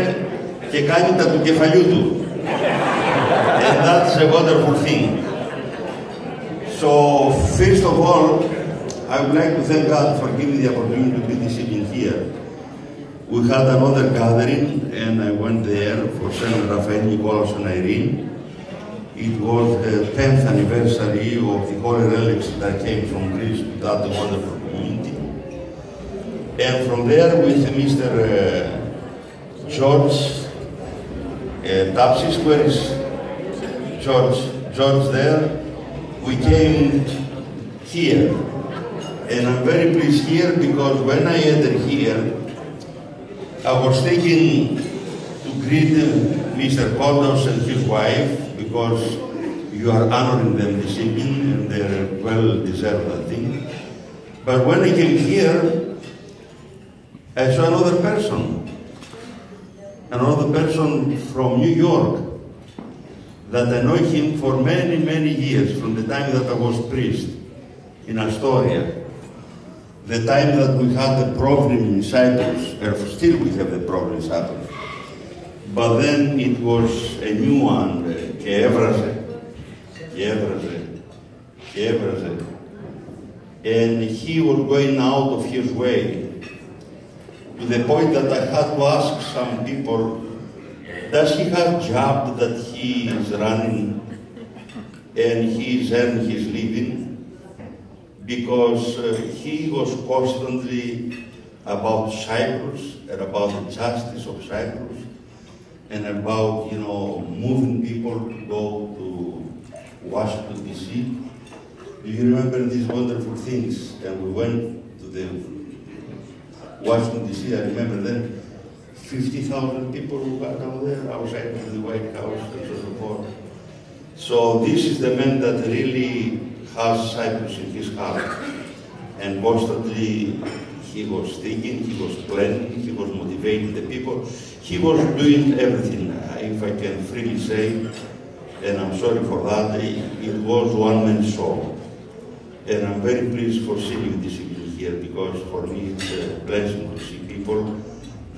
και κάνει τα του κεφαλιού του. And that's a wonderful thing. So, first of all, I would like to thank God for giving the opportunity to be this evening here. We had another gathering, and I went there for St. Raphael, Nicholas, and Irene. It was the 10th anniversary of the holy relics that came from Greece to that wonderful community. And from there, with Mr. George Tapsis, where is George there? We came here. And I'm very pleased here because when I entered here, I was thinking to greet Mr. Kontos and his wife, because you are honoring them this evening, and they're well deserved, I think. But when I came here, I saw another person from New York, that I know him for many, many years, from the time that I was priest in Astoria, the time that we had the problem in Cyprus, and still we have the problem in Cyprus. But then it was a new one, και έβραζε. And he was going out of his way, to the point that I had to ask some people, does he have a job that he is running and he is earning his living? Because he was constantly about Cyprus and about the justice of Cyprus, and about, you know, moving people to go to Washington, D.C. Do you remember these wonderful things? And we went to the Washington, D.C. I remember then 50,000 people who got down there outside of the White House and so forth. So this is the man that really has Cyprus in his heart. And constantly he was thinking, he was planning, he was motivating the people. He was doing everything, if I can freely say, and I'm sorry for that, it was one-man show. And I'm very pleased for seeing you this evening here, because for me it's a blessing to see people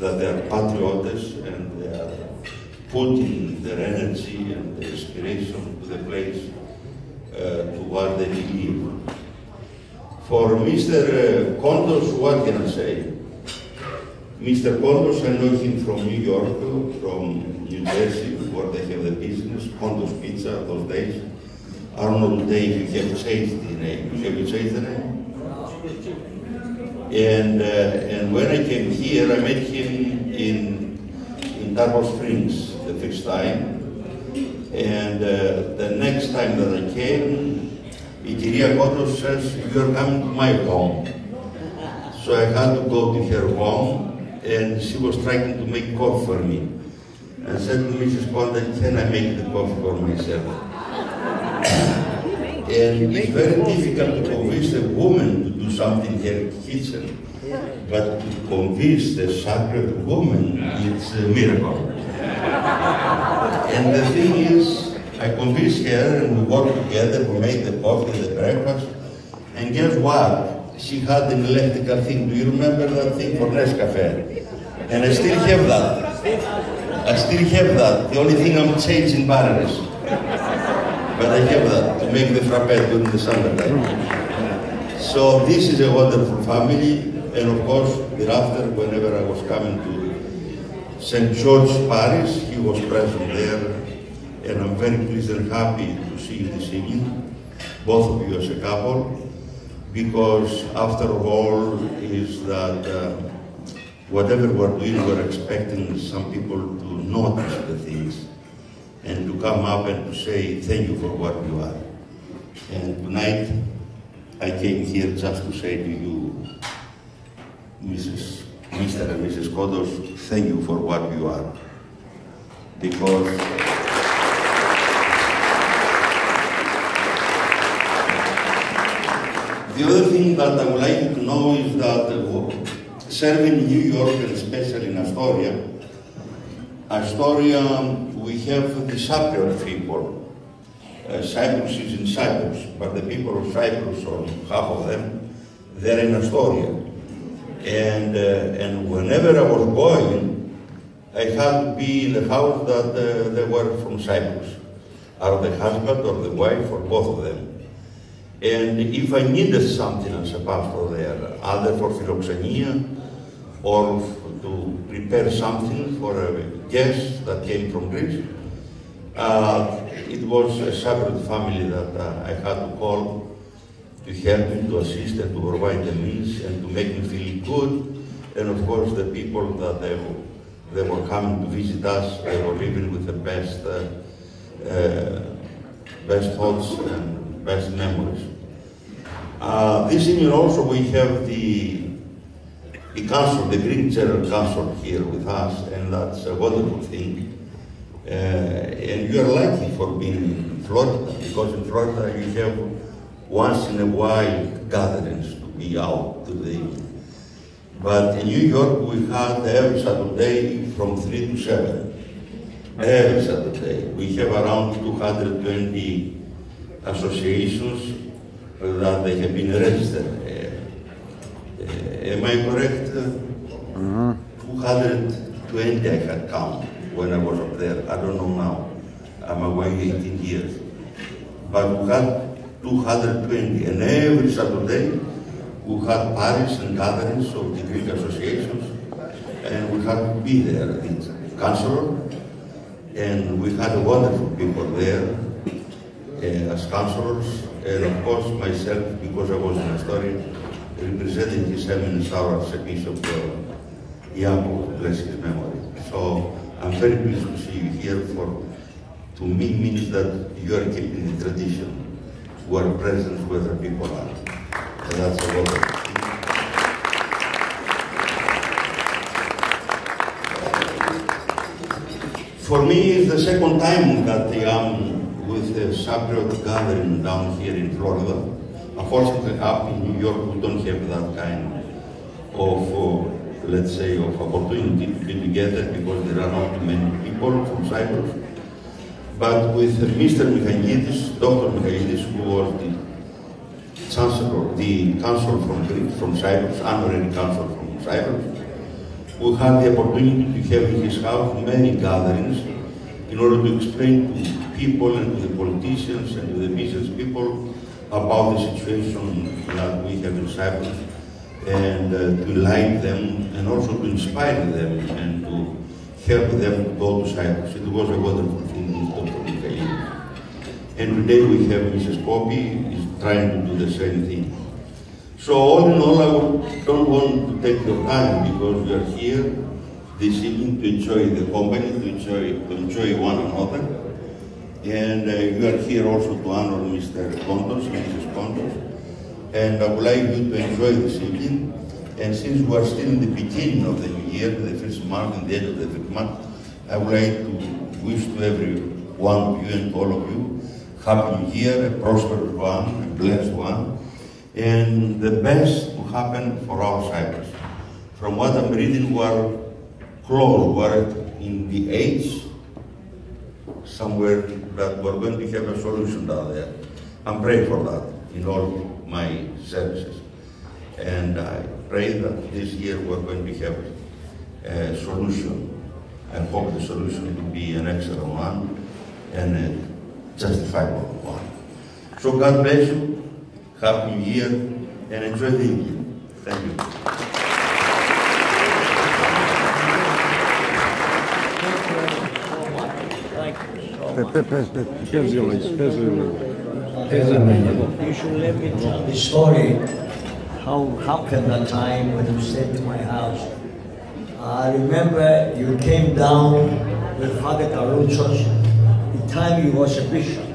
that they are patriots and they are putting their energy and their inspiration to the place to what they believe. For Mr. Kontos, what can I say? Mr. Kontos, I know him from New York, from New Jersey, where they have the business, Kontos Pizza, those days. I don't know today if you have changed the name. Have you changed the name? And when I came here, I met him in Tarpon Springs the first time. And the next time that I came, Vangelia Kondos says, "You're coming to my home." So I had to go to her home, and she was trying to make coffee for me. I said to Mrs. Kondos, "Can I make the coffee for myself?" And it's very difficult to convince a woman to do something in her kitchen, but to convince the sacred woman, it's a miracle. And the thing is, I convinced her and we worked together, we made the coffee, the breakfast, and guess what? She had an electrical thing. Do you remember that thing for Nescafe? And I still have that. I still have that. The only thing I'm changing batteries. But I have that to make the frappe during the summertime. So this is a wonderful family, and of course, thereafter, whenever I was coming to St. George Parish, he was present there, and I'm very pleased and happy to see you this evening, both of you as a couple, because after all is that whatever we're doing, we're expecting some people to notice the things and to come up and to say thank you for what you are. And tonight, I came here just to say to you, Mr. and Mrs. Kontos, thank you for what you are. Because the other thing that I would like you to know is that serving in New York, and especially in Astoria, we have the Cypriot people. Cyprus is in Cyprus, but the people of Cyprus, or half of them, they're in Astoria. And whenever I was going, I had to be in the house that they were from Cyprus, or the husband or the wife, or both of them. And if I needed something as a pastor there, either for philoxenia or to prepare something for a guest that came from Greece, it was a separate family that I had to call to help me, to assist and to provide the means and to make me feel good. And of course, the people that they were coming to visit us, they were living with the best thoughts and best memories. This evening also we have the council, the Greek General Council here with us, and that's a wonderful thing. And you are lucky for being in Florida, because in Florida you have once in a while gatherings to be out to the evening. But in New York we had every Saturday from 3 to 7. Every Saturday. We have around 220 associations that they have been registered. Am I correct? 220 I had count when I was up there. I don't know now. I'm away 18 years. But we had 220, and every Saturday we had parties and gatherings of the Greek associations, and we had to be there, the councillor, and we had wonderful people there as councillors, and of course myself, because I was in Astoria, representing His Eminence our Archbishop Iago, bless his memory. So I'm very pleased to see you here. To me means that you are keeping the tradition. You are present where the people are. And that's a wonderful thing. For me, it's the second time that I am with a Cypriot gathering down here in Florida. Unfortunately, up in New York, we don't have that kind of, let's say, of opportunity to be together because there are not too many people from Cyprus. But with Mr. Michailidis, Dr. Michailidis, who was the Chancellor, the Council from Cyprus, honorary Council from Cyprus, we had the opportunity to have in his house many gatherings, in order to explain to people and to the politicians and to the business people about the situation that we have in Cyprus, and to enlighten them and also to inspire them and to help them to go to Cyprus. It was a wonderful thing with Dr. Vangelia. And today we have Mrs. Poppy is trying to do the same thing. So all in all, I don't want to take your time because we are here this evening to enjoy the company, to enjoy one another. And you are here also to honor Mr. Kontos, Mrs. Kontos. And I would like you to enjoy this evening. And since we are still in the beginning of the new year, the first month and the end of the first month, I would like to wish to every one of you and all of you Happy New Year, a prosperous one, a blessed one, and the best to happen for our Cyprus. From what I'm reading, we are close, we are in the age somewhere that we're going to have a solution down there. I'm praying for that in all my services. And I pray that this year we're going to have a solution. I hope the solution will be an excellent one and a justifiable one. So God bless you, Happy New Year, and enjoy the evening. Thank you. You should let me tell the story. How can that time when you stayed to my house? I remember you came down with Father Caruchos. The time he was a bishop,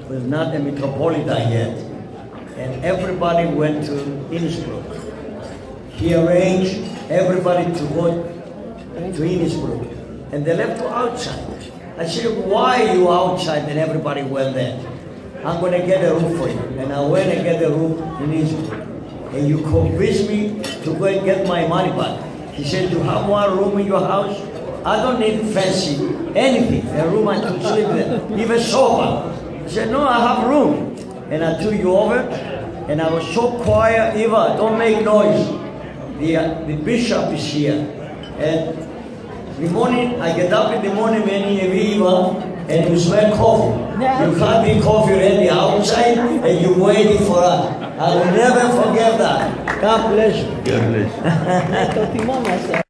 was not a Metropolitan yet, and everybody went to Innsbruck. He arranged everybody to go to Innsbruck, and they left you outside. I said, why are you outside? And everybody went there. I'm going to get a room for you. And I went and get a room in Innsbruck. And you convinced me to go and get my money back. He said, you have one room in your house? I don't need fancy anything, a room I could sleep there, even sofa. I said, no, I have room. And I took you over, and I was so quiet, Eva, don't make noise. The bishop is here. And the morning, I get up in the morning, Eva, and you smell coffee. You had the coffee ready outside, and you waiting for us. I will never forget that. God bless you. God bless you.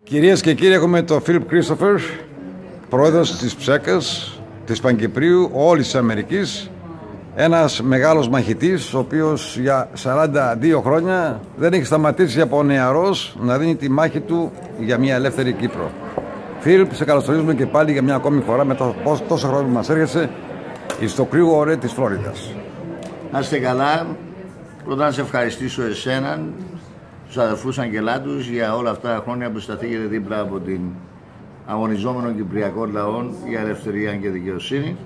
Κυρίες και κύριοι, έχουμε τον Φίλιπ Κρίστοφερ, πρόεδρος της ΠΣΕΚΑς, της Παν-κυπρίου, όλης της Αμερικής, Ένας μεγάλος μαχητής, ο οποίος για 42 χρόνια δεν έχει σταματήσει από νεαρός να δίνει τη μάχη του για μια ελεύθερη Κύπρο. Φίλιπ, σε καλωσορίζουμε και πάλι για μια ακόμη φορά μετά τόσα χρόνια που μας έρχεσαι στο Clearwater της Φλωρίδας. Να είστε καλά. Πρώτα να σε ευχαριστήσω εσέναν, τους αδερφούς Αγγελάτους, για όλα αυτά τα χρόνια που σταθήκετε δίπλα από την αγωνιζόμενο κυπριακό λαό για ελευθερία και δικαιοσύνη.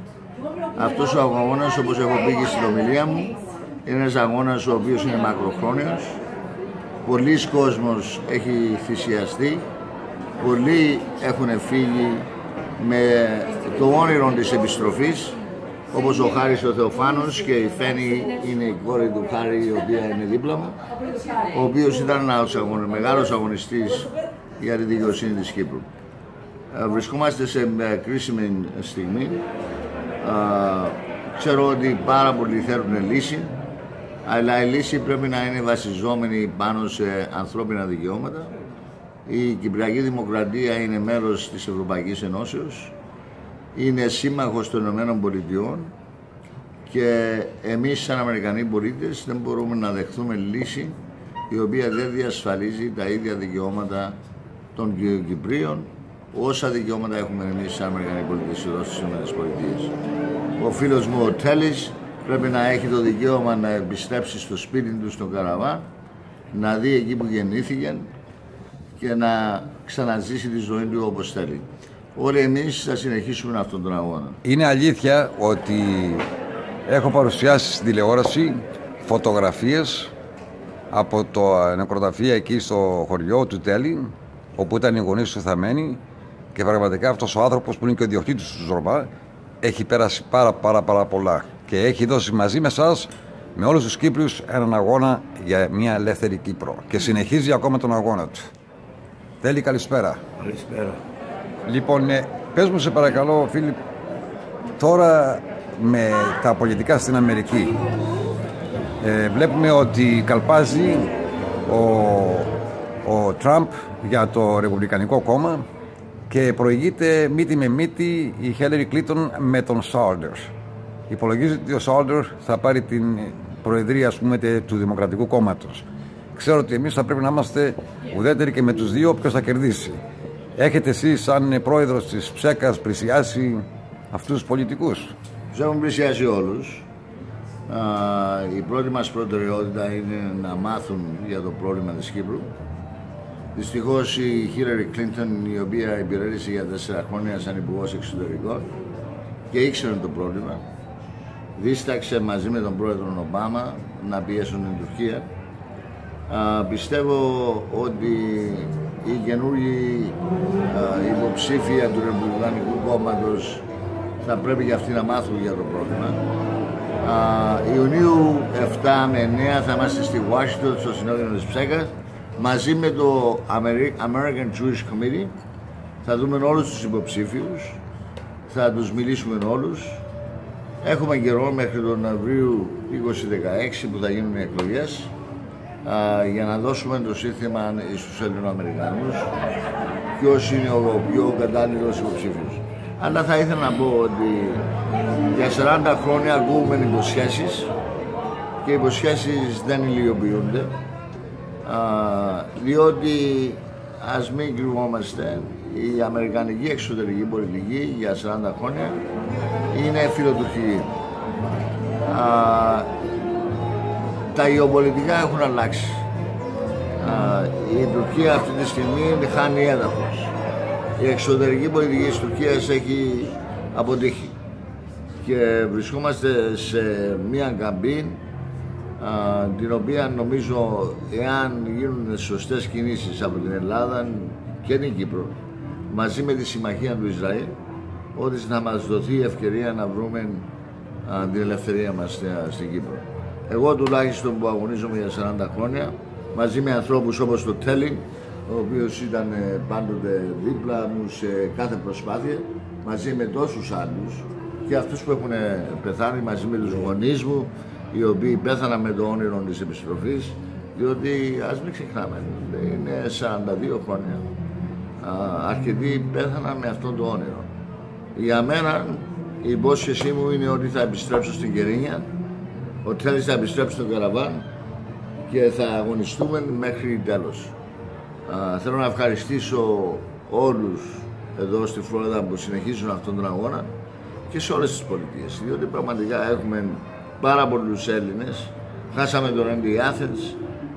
Αυτός ο αγώνας, όπως έχω πει και στην ομιλία μου, είναι ένας αγώνας ο οποίος είναι μακροχρόνιος. Πολλοί κόσμος έχει θυσιαστεί, πολλοί έχουν φύγει με το όνειρο της επιστροφής, όπως ο Χάρης ο Θεοφάνος, και η Φένη είναι η κόρη του Χάρη, η οποία είναι δίπλα μου, ο οποίος ήταν ένας μεγάλος αγωνιστής για τη δικαιοσύνη της Κύπρου. Βρισκόμαστε σε κρίσιμη στιγμή. Ξέρω ότι πάρα πολλοί θέλουν λύση, αλλά η λύση πρέπει να είναι βασιζόμενη πάνω σε ανθρώπινα δικαιώματα. Η Κυπριακή Δημοκρατία είναι μέρος της Ευρωπαϊκής Ενώσεως, είναι σύμμαχος των Ηνωμένων Πολιτειών και εμείς σαν Αμερικανοί πολίτες δεν μπορούμε να δεχθούμε λύση η οποία δεν διασφαλίζει τα ίδια δικαιώματα των Κυπρίων όσα δικαιώματα έχουμε εμείς σαν Αμερικανοί πολίτες εδώ στις ΗΠΑ. Ο φίλος μου ο Τέλης πρέπει να έχει το δικαίωμα να επιστρέψει στο σπίτι του στο Καραβάν, να δει εκεί που γεννήθηκε και να ξαναζήσει τη ζωή του όπως θέλει. Όλοι εμείς θα συνεχίσουμε αυτόν τον αγώνα. Είναι αλήθεια ότι έχω παρουσιάσει στην τηλεόραση φωτογραφίες από το νεκροταφείο εκεί στο χωριό του Τέλη, όπου ήταν οι γονείς του θαμένοι, και πραγματικά αυτός ο άνθρωπος που είναι και ο διοκτήτης του Ζορμπά έχει πέρασει πάρα πολλά και έχει δώσει μαζί με εσάς, με όλους τους Κύπριους, έναν αγώνα για μια ελεύθερη Κύπρο και συνεχίζει ακόμα τον αγώνα του. Τέλη, καλησπέρα. Καλησπέρα. Λοιπόν, πες μου σε παρακαλώ, Φίλιπ, τώρα με τα πολιτικά στην Αμερική, βλέπουμε ότι καλπάζει ο Τραμπ για το Ρεπουμπλικανικό κόμμα και προηγείται μύτη με μύτη η Χίλαρι Κλίντον με τον Σάλτερ. Υπολογίζεται ότι ο Σάλτερ θα πάρει την προεδρία, ας πούμε, του Δημοκρατικού Κόμματος. Ξέρω ότι εμείς θα πρέπει να είμαστε ουδέτεροι και με τους δύο ποιος θα κερδίσει. Έχετε εσείς σαν πρόεδρος της ΠΣΕΚΑ πλησιάσει αυτούς τους πολιτικούς? Τους έχουμε πλησιάσει όλους. Η πρώτη μας προτεραιότητα είναι να μάθουν για το πρόβλημα της Κύπρου. Δυστυχώς η Χίλαρι Κλίντον, η οποία υπηρέτησε για 4 χρόνια σαν υπουργός εξωτερικών και ήξερε το πρόβλημα, δίσταξε μαζί με τον πρόεδρο Ομπάμα να πιέσουν την Τουρκία. Πιστεύω ότι οι καινούργιοι υποψήφια του Ρεπουμπλικανικού Κόμματος θα πρέπει και αυτοί να μάθουν για το πρόβλημα. Ιουνίου 7 με 9 θα είμαστε στη Washington, στο συνέδριο της ΠΣΕΚΑ, μαζί με το American Jewish Committee. Θα δούμε όλους τους υποψήφιους, θα τους μιλήσουμε όλους. Έχουμε καιρό μέχρι τον Νοεμβρίου 2016 που θα γίνουν οι εκλογές, για να δώσουμε το σύνθημα στους Ελληνοαμερικανούς ποιος είναι ο πιο κατάλληλος υποψήφιος. Αλλά θα ήθελα να πω ότι για 40 χρόνια ακούμε υποσχέσεις και οι υποσχέσεις δεν υλοποιούνται, διότι ας μην κρυβόμαστε, η αμερικανική εξωτερική πολιτική για 40 χρόνια είναι φιλοτουρκική. Τα γεωπολιτικά έχουν αλλάξει. Η Τουρκία αυτή τη στιγμή χάνει έδαφος. Η εξωτερική πολιτική της Τουρκίας έχει αποτύχει. Και βρισκόμαστε σε μια καμπή την οποία νομίζω, εάν γίνουν σωστές κινήσεις από την Ελλάδα και την Κύπρο, μαζί με τη συμμαχία του Ισραήλ, ότι θα μας δοθεί η ευκαιρία να βρούμε την ελευθερία μας στην Κύπρο. Εγώ τουλάχιστον που αγωνίζομαι για 40 χρόνια, μαζί με ανθρώπους όπως το Τέλη, ο οποίος ήταν πάντοτε δίπλα μου σε κάθε προσπάθεια, μαζί με τόσους άλλους και αυτούς που έχουν πεθάνει, μαζί με τους γονείς μου, οι οποίοι πέθαναν με το όνειρο της επιστροφής, διότι ας μην ξεχνάμε, είναι 42 χρόνια. Αρκετοί πέθαναν με αυτό το όνειρο. Για μένα η υπόσχεσή μου είναι ότι θα επιστρέψω στην Κερίνια ότι θέλεις να επιστρέψει στο καραβάν και θα αγωνιστούμε μέχρι τέλος. Θέλω να ευχαριστήσω όλους εδώ στη Φλόριδα που συνεχίζουν αυτόν τον αγώνα και σε όλες τις πολιτείες, διότι πραγματικά έχουμε πάρα πολλούς Έλληνες. Χάσαμε τον MD Athens,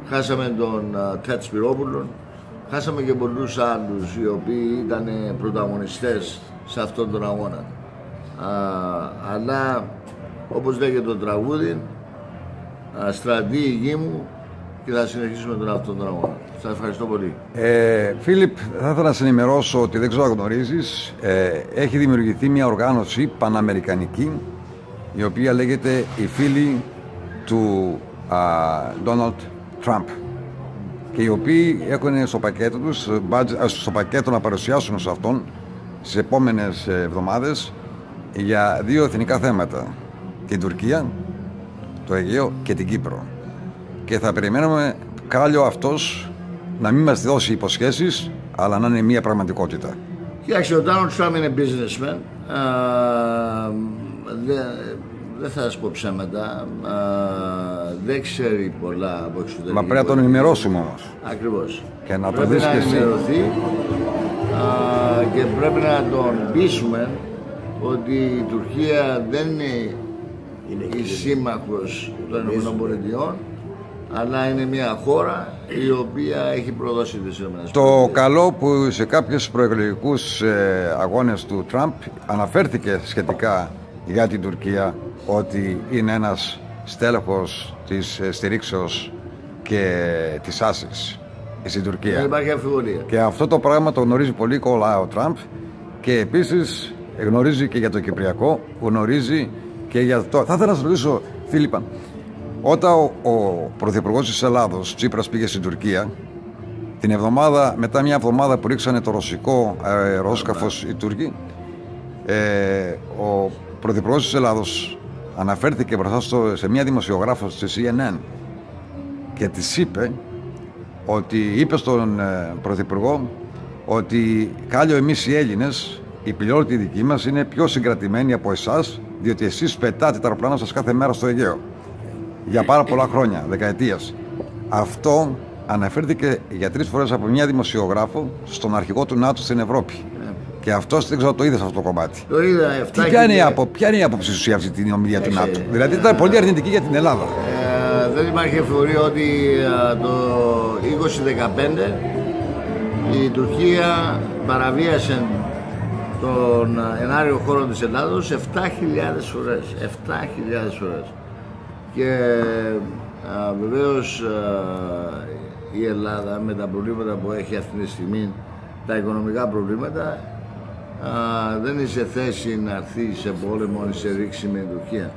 χάσαμε τον Τέτ Σπυρόπουλον, χάσαμε και πολλούς άλλους οι οποίοι ήταν πρωταγωνιστές σε αυτόν τον αγώνα. Αλλά όπως λέγεται το τραγούδι, στρατή η γη μου και θα συνεχίσουμε τον αυτόν τον αγώνα. Σας ευχαριστώ πολύ. Φίλιπ, θα ήθελα να σε ενημερώσω ότι δεν ξέρω αν γνωρίζεις, έχει δημιουργηθεί μια οργάνωση παναμερικανική η οποία λέγεται οι φίλοι του Ντόναλντ Τραμπ και οι οποίοι έχουν στο πακέτο τους, στο πακέτο να παρουσιάσουν σε αυτόν στις επόμενες εβδομάδες για δύο εθνικά θέματα, την Τουρκία, το Αιγαίο και την Κύπρο, και θα περιμένουμε κάλιο αυτός να μην μας δώσει υποσχέσεις αλλά να είναι μια πραγματικότητα. Κοιτάξτε, ο Ντόναλντ Τραμπ είναι businessman. Δεν θα σας πω ψέματα, δεν ξέρει πολλά από εξωτερική. Μα πρέπει να τον ενημερώσουμε όμως. Ακριβώς. Και να πρέπει να ενημερωθεί και πρέπει να τον πείσουμε ότι η Τουρκία δεν είναι η σύμμαχος των ΗΠΑ, αλλά είναι μια χώρα η οποία έχει προδώσει τις ΗΠΑ. Το καλό που σε κάποιους προεκλογικούς αγώνες του Τραμπ αναφέρθηκε σχετικά για την Τουρκία ότι είναι ένας στέλεχος της στηρίξεως και της άσης στην Τουρκία. Δεν υπάρχει αμφιβολία. Και αυτό το πράγμα το γνωρίζει πολύ καλά ο Τραμπ και επίσης γνωρίζει και για το Κυπριακό, γνωρίζει και για το... Θα ήθελα να σας ρωτήσω, Φίλιππα, όταν ο Πρωθυπουργός της Ελλάδος, Τσίπρας, πήγε στην Τουρκία, την εβδομάδα, μετά μια εβδομάδα που ρίξανε το ρωσικό αεροσκάφος οι Τούρκοι, ο Πρωθυπουργός της Ελλάδος αναφέρθηκε μπροστά σε μια δημοσιογράφο στη CNN και της είπε ότι είπε στον Πρωθυπουργό ότι κάλιο εμείς οι Έλληνες, οι πιλότοι δικοί μας είναι πιο συγκρατημένοι από εσάς, διότι εσείς πετάτε τα αεροπλάνα σας κάθε μέρα στο Αιγαίο για πάρα πολλά χρόνια, δεκαετίας. Αυτό αναφέρθηκε για 3 φορές από μια δημοσιογράφο στον αρχηγό του ΝΑΤΟ στην Ευρώπη. Και αυτός δεν ξέρω το είδες αυτό το κομμάτι. Το είδα. Ποια είναι η άποψη σου για αυτή την ομιλία του ΝΑΤΟ? Δηλαδή ήταν πολύ αρνητική για την Ελλάδα. Δεν υπάρχει αμφιβολία ότι το 2015 η Τουρκία παραβίασε τον ενάριο χώρο της Ελλάδος 7.000 φορές. 7.000 φορές. Και βεβαίως η Ελλάδα με τα προβλήματα που έχει αυτή τη στιγμή, τα οικονομικά προβλήματα, δεν είναι σε θέση να έρθει σε πόλεμο ή σε ρήξη με την Τουρκία.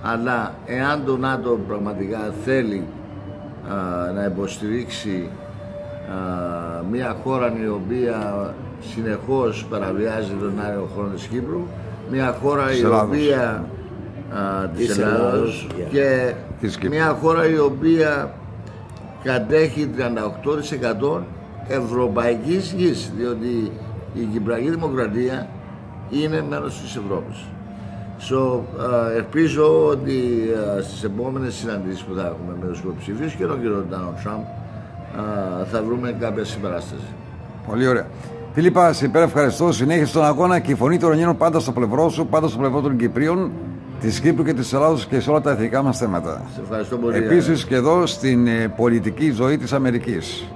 Αλλά εάν το ΝΑΤΟ πραγματικά θέλει να υποστηρίξει μια χώρα η οποία συνεχώς παραβιάζει τον άριο χώρο της Κύπρου, μια χώρα η οποία της Ελλάδος και μια χώρα η οποία κατέχει 38% ευρωπαϊκής γης, διότι η Κυπριακή Δημοκρατία είναι μέρος της Ευρώπης. Ελπίζω ότι στις επόμενες συναντήσεις που θα έχουμε με τους υποψηφίους και τον κύριο Ντόναλντ Τραμπ θα βρούμε κάποια συμπαράσταση. Πολύ ωραία. Φίλιππα, σε υπερευχαριστώ. Συνέχισε τον αγώνα και η φωνή των Ελλήνων πάντα στο πλευρό σου, πάντα στο πλευρό των Κυπρίων, της Κύπρου και της Ελλάδος και σε όλα τα εθνικά μας θέματα. Σε ευχαριστώ πολύ. Επίσης και εδώ στην πολιτική ζωή της Αμερικής.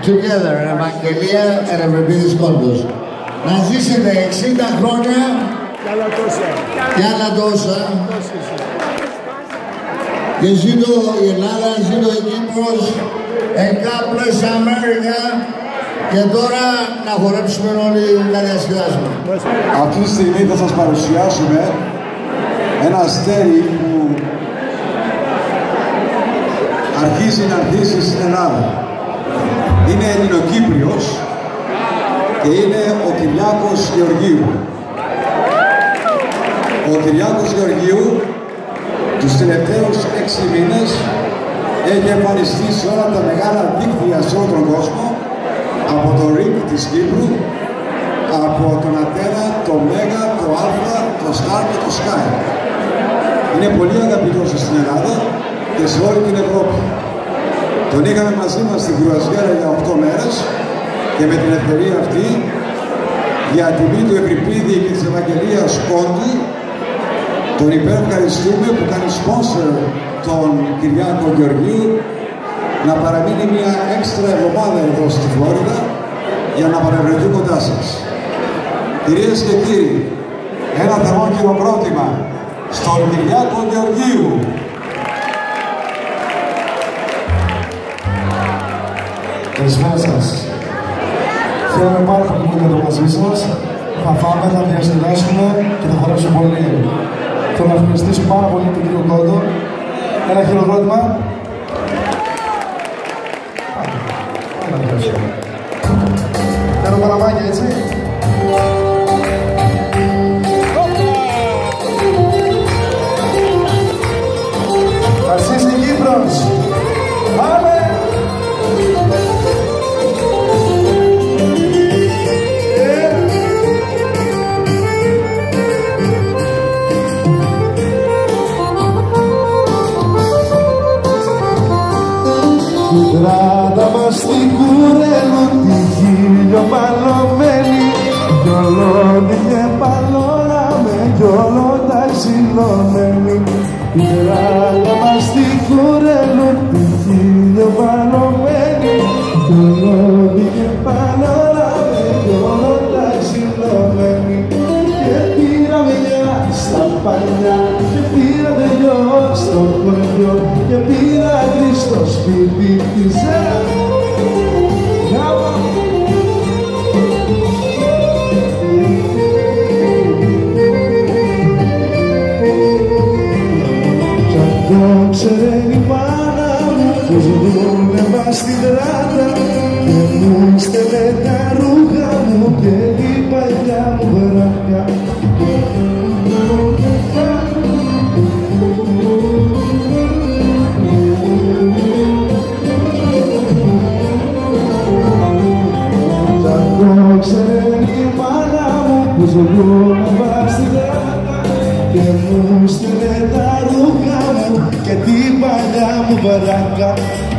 Together, Ευαγγελία Evris Kontos. Να ζήσετε 60 χρόνια και άλλα τόσα. Και ζήτω η Ελλάδα, ζήτω η Κύπρος, God bless America. Και τώρα να χορέψουμε όλοι να διασκεδάσουμε. Αυτή τη στιγμή θα σας παρουσιάσουμε ένα αστέρι που αρχίζει να αρχίσει στην Ελλάδα. Είναι Ελληνοκύπριος και είναι ο Κυριάκος Γεωργίου. Ο Κυριάκος Γεωργίου τους τελευταίους 6 μήνες έχει εμφανιστεί σε όλα τα μεγάλα δίκτυα σε όλο τον κόσμο, από το ΡΙΚ της Κύπρου, από τον Ατένα, το Μέγα, το Αλφα, το Σταρ και το Σκάι. Είναι πολύ αγαπητός στην Ελλάδα και σε όλη την Ευρώπη. Τον είχαμε μαζί μας στην κρουαζιέρα για 8 μέρες και με την ευκαιρία αυτή, για τιμή του Ευριπίδη και της Ευαγγελίας Κόντου, τον υπερευχαριστούμε που κάνει sponsor τον Κυριάκο Γεωργίου να παραμείνει μια έξτρα εβδομάδα εδώ στη Φλόριδα για να παρευρεθεί κοντά σας. Κυρίες και κύριοι, ένα θερμό χειροκρότημα στον Κυριάκο Γεωργίου. Καλησπέρα σας. Χαίρομαι πάρα πολύ που είμαι μαζί σας. Θα φάμε, θα διασκεδάσουμε και θα χορέψουμε πολύ. Θέλω να ευχαριστήσω πάρα πολύ τον κύριο Κόντο. Ένα χειροκρότημα. Θέλω παραμάκια, έτσι. Θα ζήσει η Κύπρος. Πάμε! Κράτα μας στην κουρέλα τη χίλιο παλωμένη κι ολόντι και παλώνα με κι όλο τα ξυλωμένη. Κράτα μας στην κουρέλα τη χίλιο παλωμένη κι ολόντι και παλώνα με κι όλο τα ξυλωμένη. Και πήρα μια στα παλιά και πήρα δυο στο χωριό και πήρα τρεις στο σπίτι της. Κι αυτό ξέρει η μάνα μου πως δούλευα στην τράτα και μου στέλνε τα ρούχα μου και η παλιά μου βράδια. Ξέρει η μάνα μου πως δούλευα στην τράτα και μου στείλε τα ρούχα μου και την παλιά μου βαράκα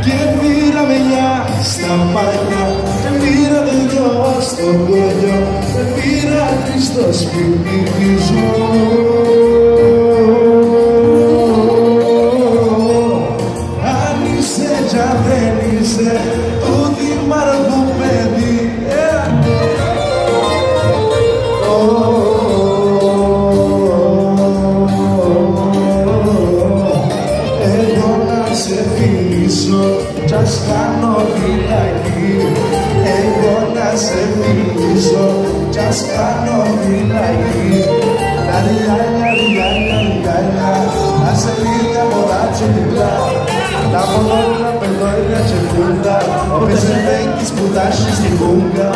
και πήρα μελιά στα παλιά και πήρα δυο στο κολλιό και πήρα τρεις στο σπίτι της μου. Αν είσαι κι αν δεν είσαι τούτη μαργού παιδί. Κι ας κάνω φυλακή, εγώ να σε φιλήσω κι ας κάνω φυλακή. Λαριά, λαριά, λαριά, να σε λίγα μοδάτσο διπλά. Τα μονόλα παιδόρια και φούντα, ο πεζεβέκης που τάσει στη φούγκα.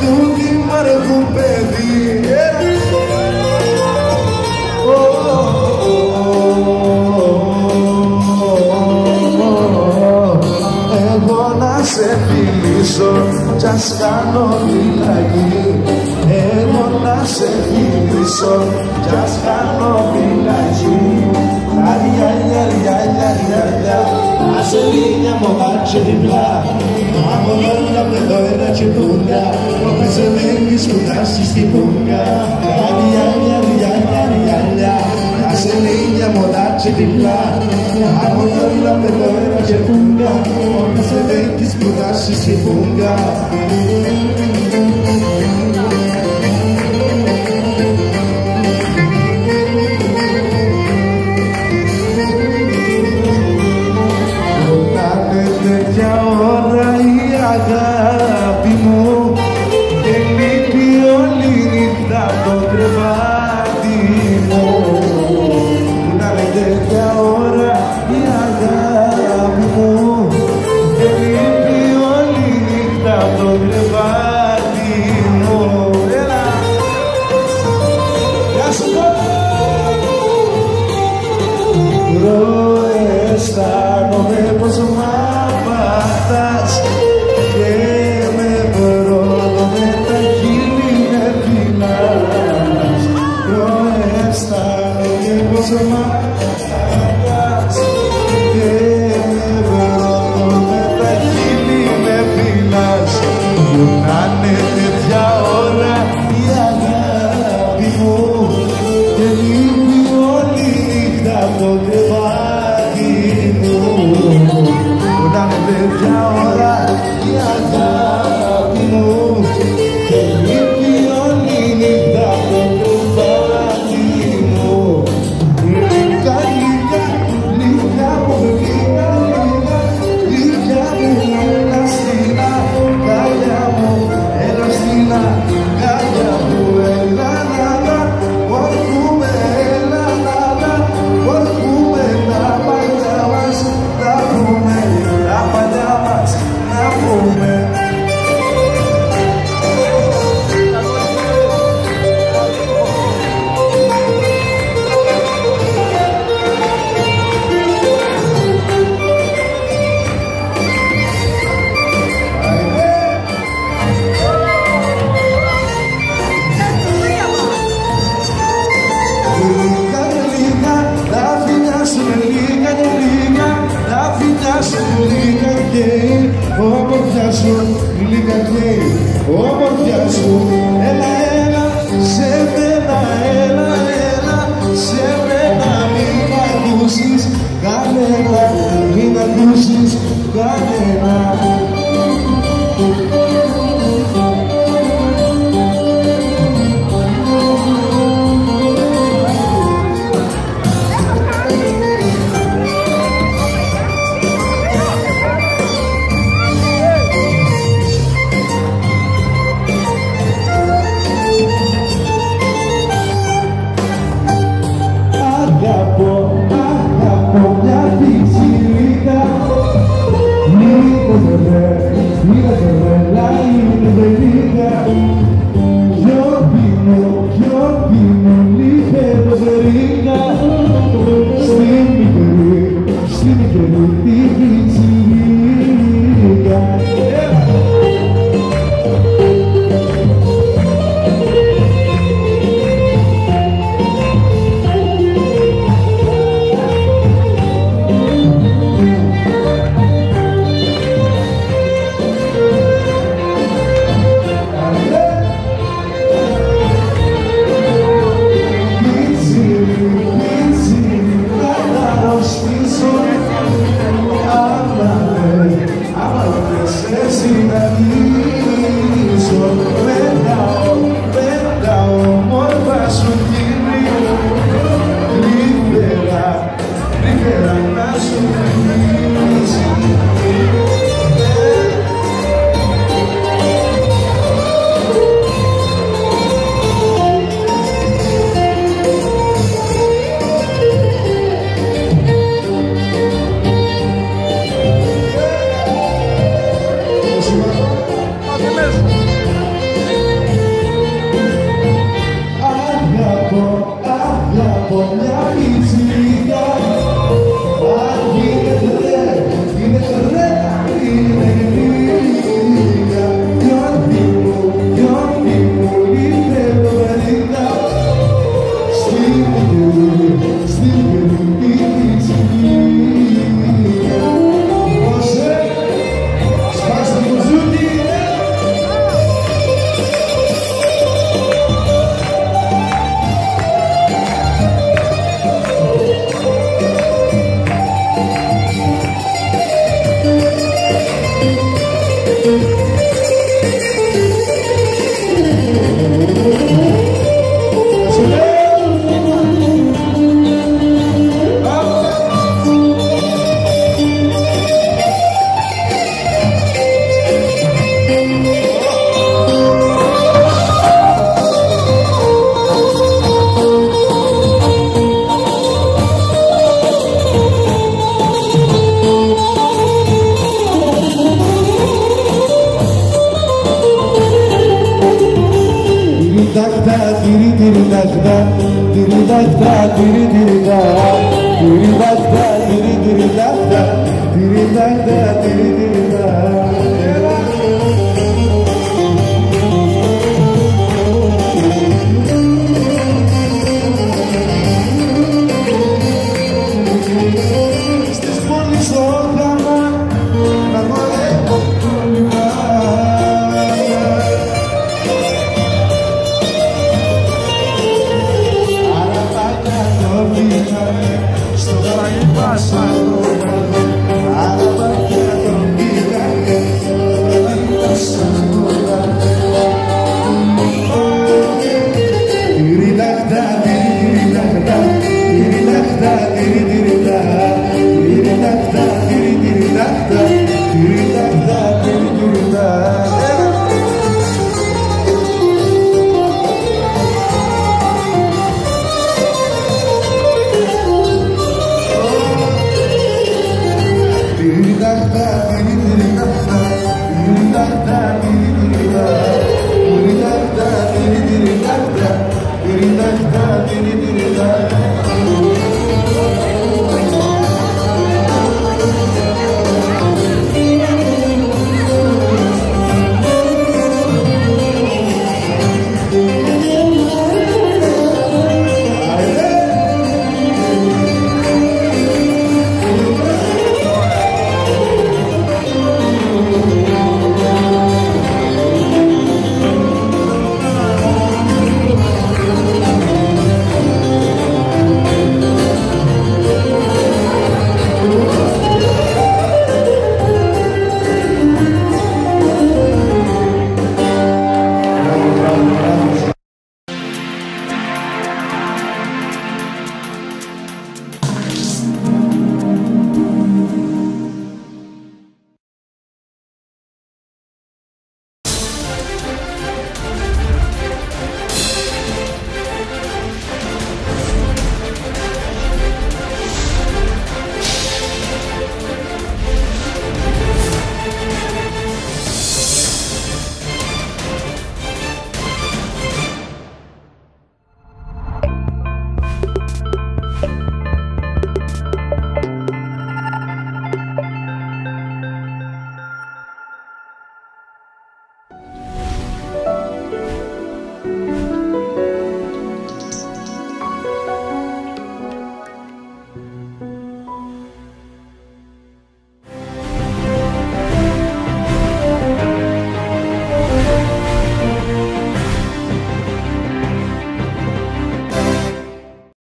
Τούτη μ' αργού παιδί. Εγώ να σε φιλήσω κι ας κάνω φυλακή. Εγώ να σε φιλήσω κι ας κάνω φυλακή. Λαριά, λαριά, λαριά, λαριά, να σε λίγα μοδάτσια διπλά. Από όλα παιδόρα και πούγκα, ο πεζεβέκης που τάσει στη πούγκα. Λαριά, λαριά, λαριά, λαριά, να σε λίγα μοδάτσια διπλά. Από όλα παιδόρα και πούγκα, ο πεζεβέκης που τάσει στη πούγκα. Τέτοια ώρα η αγάπη μου και λείπει όλη νύχτα το κρεβάτι μου. Να είναι τέτοια ώρα η αγάπη μου και λείπει όλη νύχτα το κρεβάτι μου. Έλα! Γεια σου αισθάνομαι πως μ' απατάς και με βρώνω με τα χείλη με φυλάς. Αισθάνομαι πως μ' απατάς και με βρώνω με τα χείλη με φυλάς. Που να είναι τέτοια ώρα η αγάπη μου και λείπει όλη νύχτα το κρεβάτι μου. Που να είναι τέτοια ώρα η αγάπη μου και λείπει όλη νύχτα το κρεβάτι μου. λίγα και λίγα, τα φιλιά σου είναι λίγα και λίγα, τα φιλιά σου είναι λίγα και η ομορφιά σου λίγα και η ομορφιά σου. Έλα, έλα, σε μένα, έλα, έλα, σε μένα, μην ακούσεις κανένα, μην ακούσεις κανένα. Tiri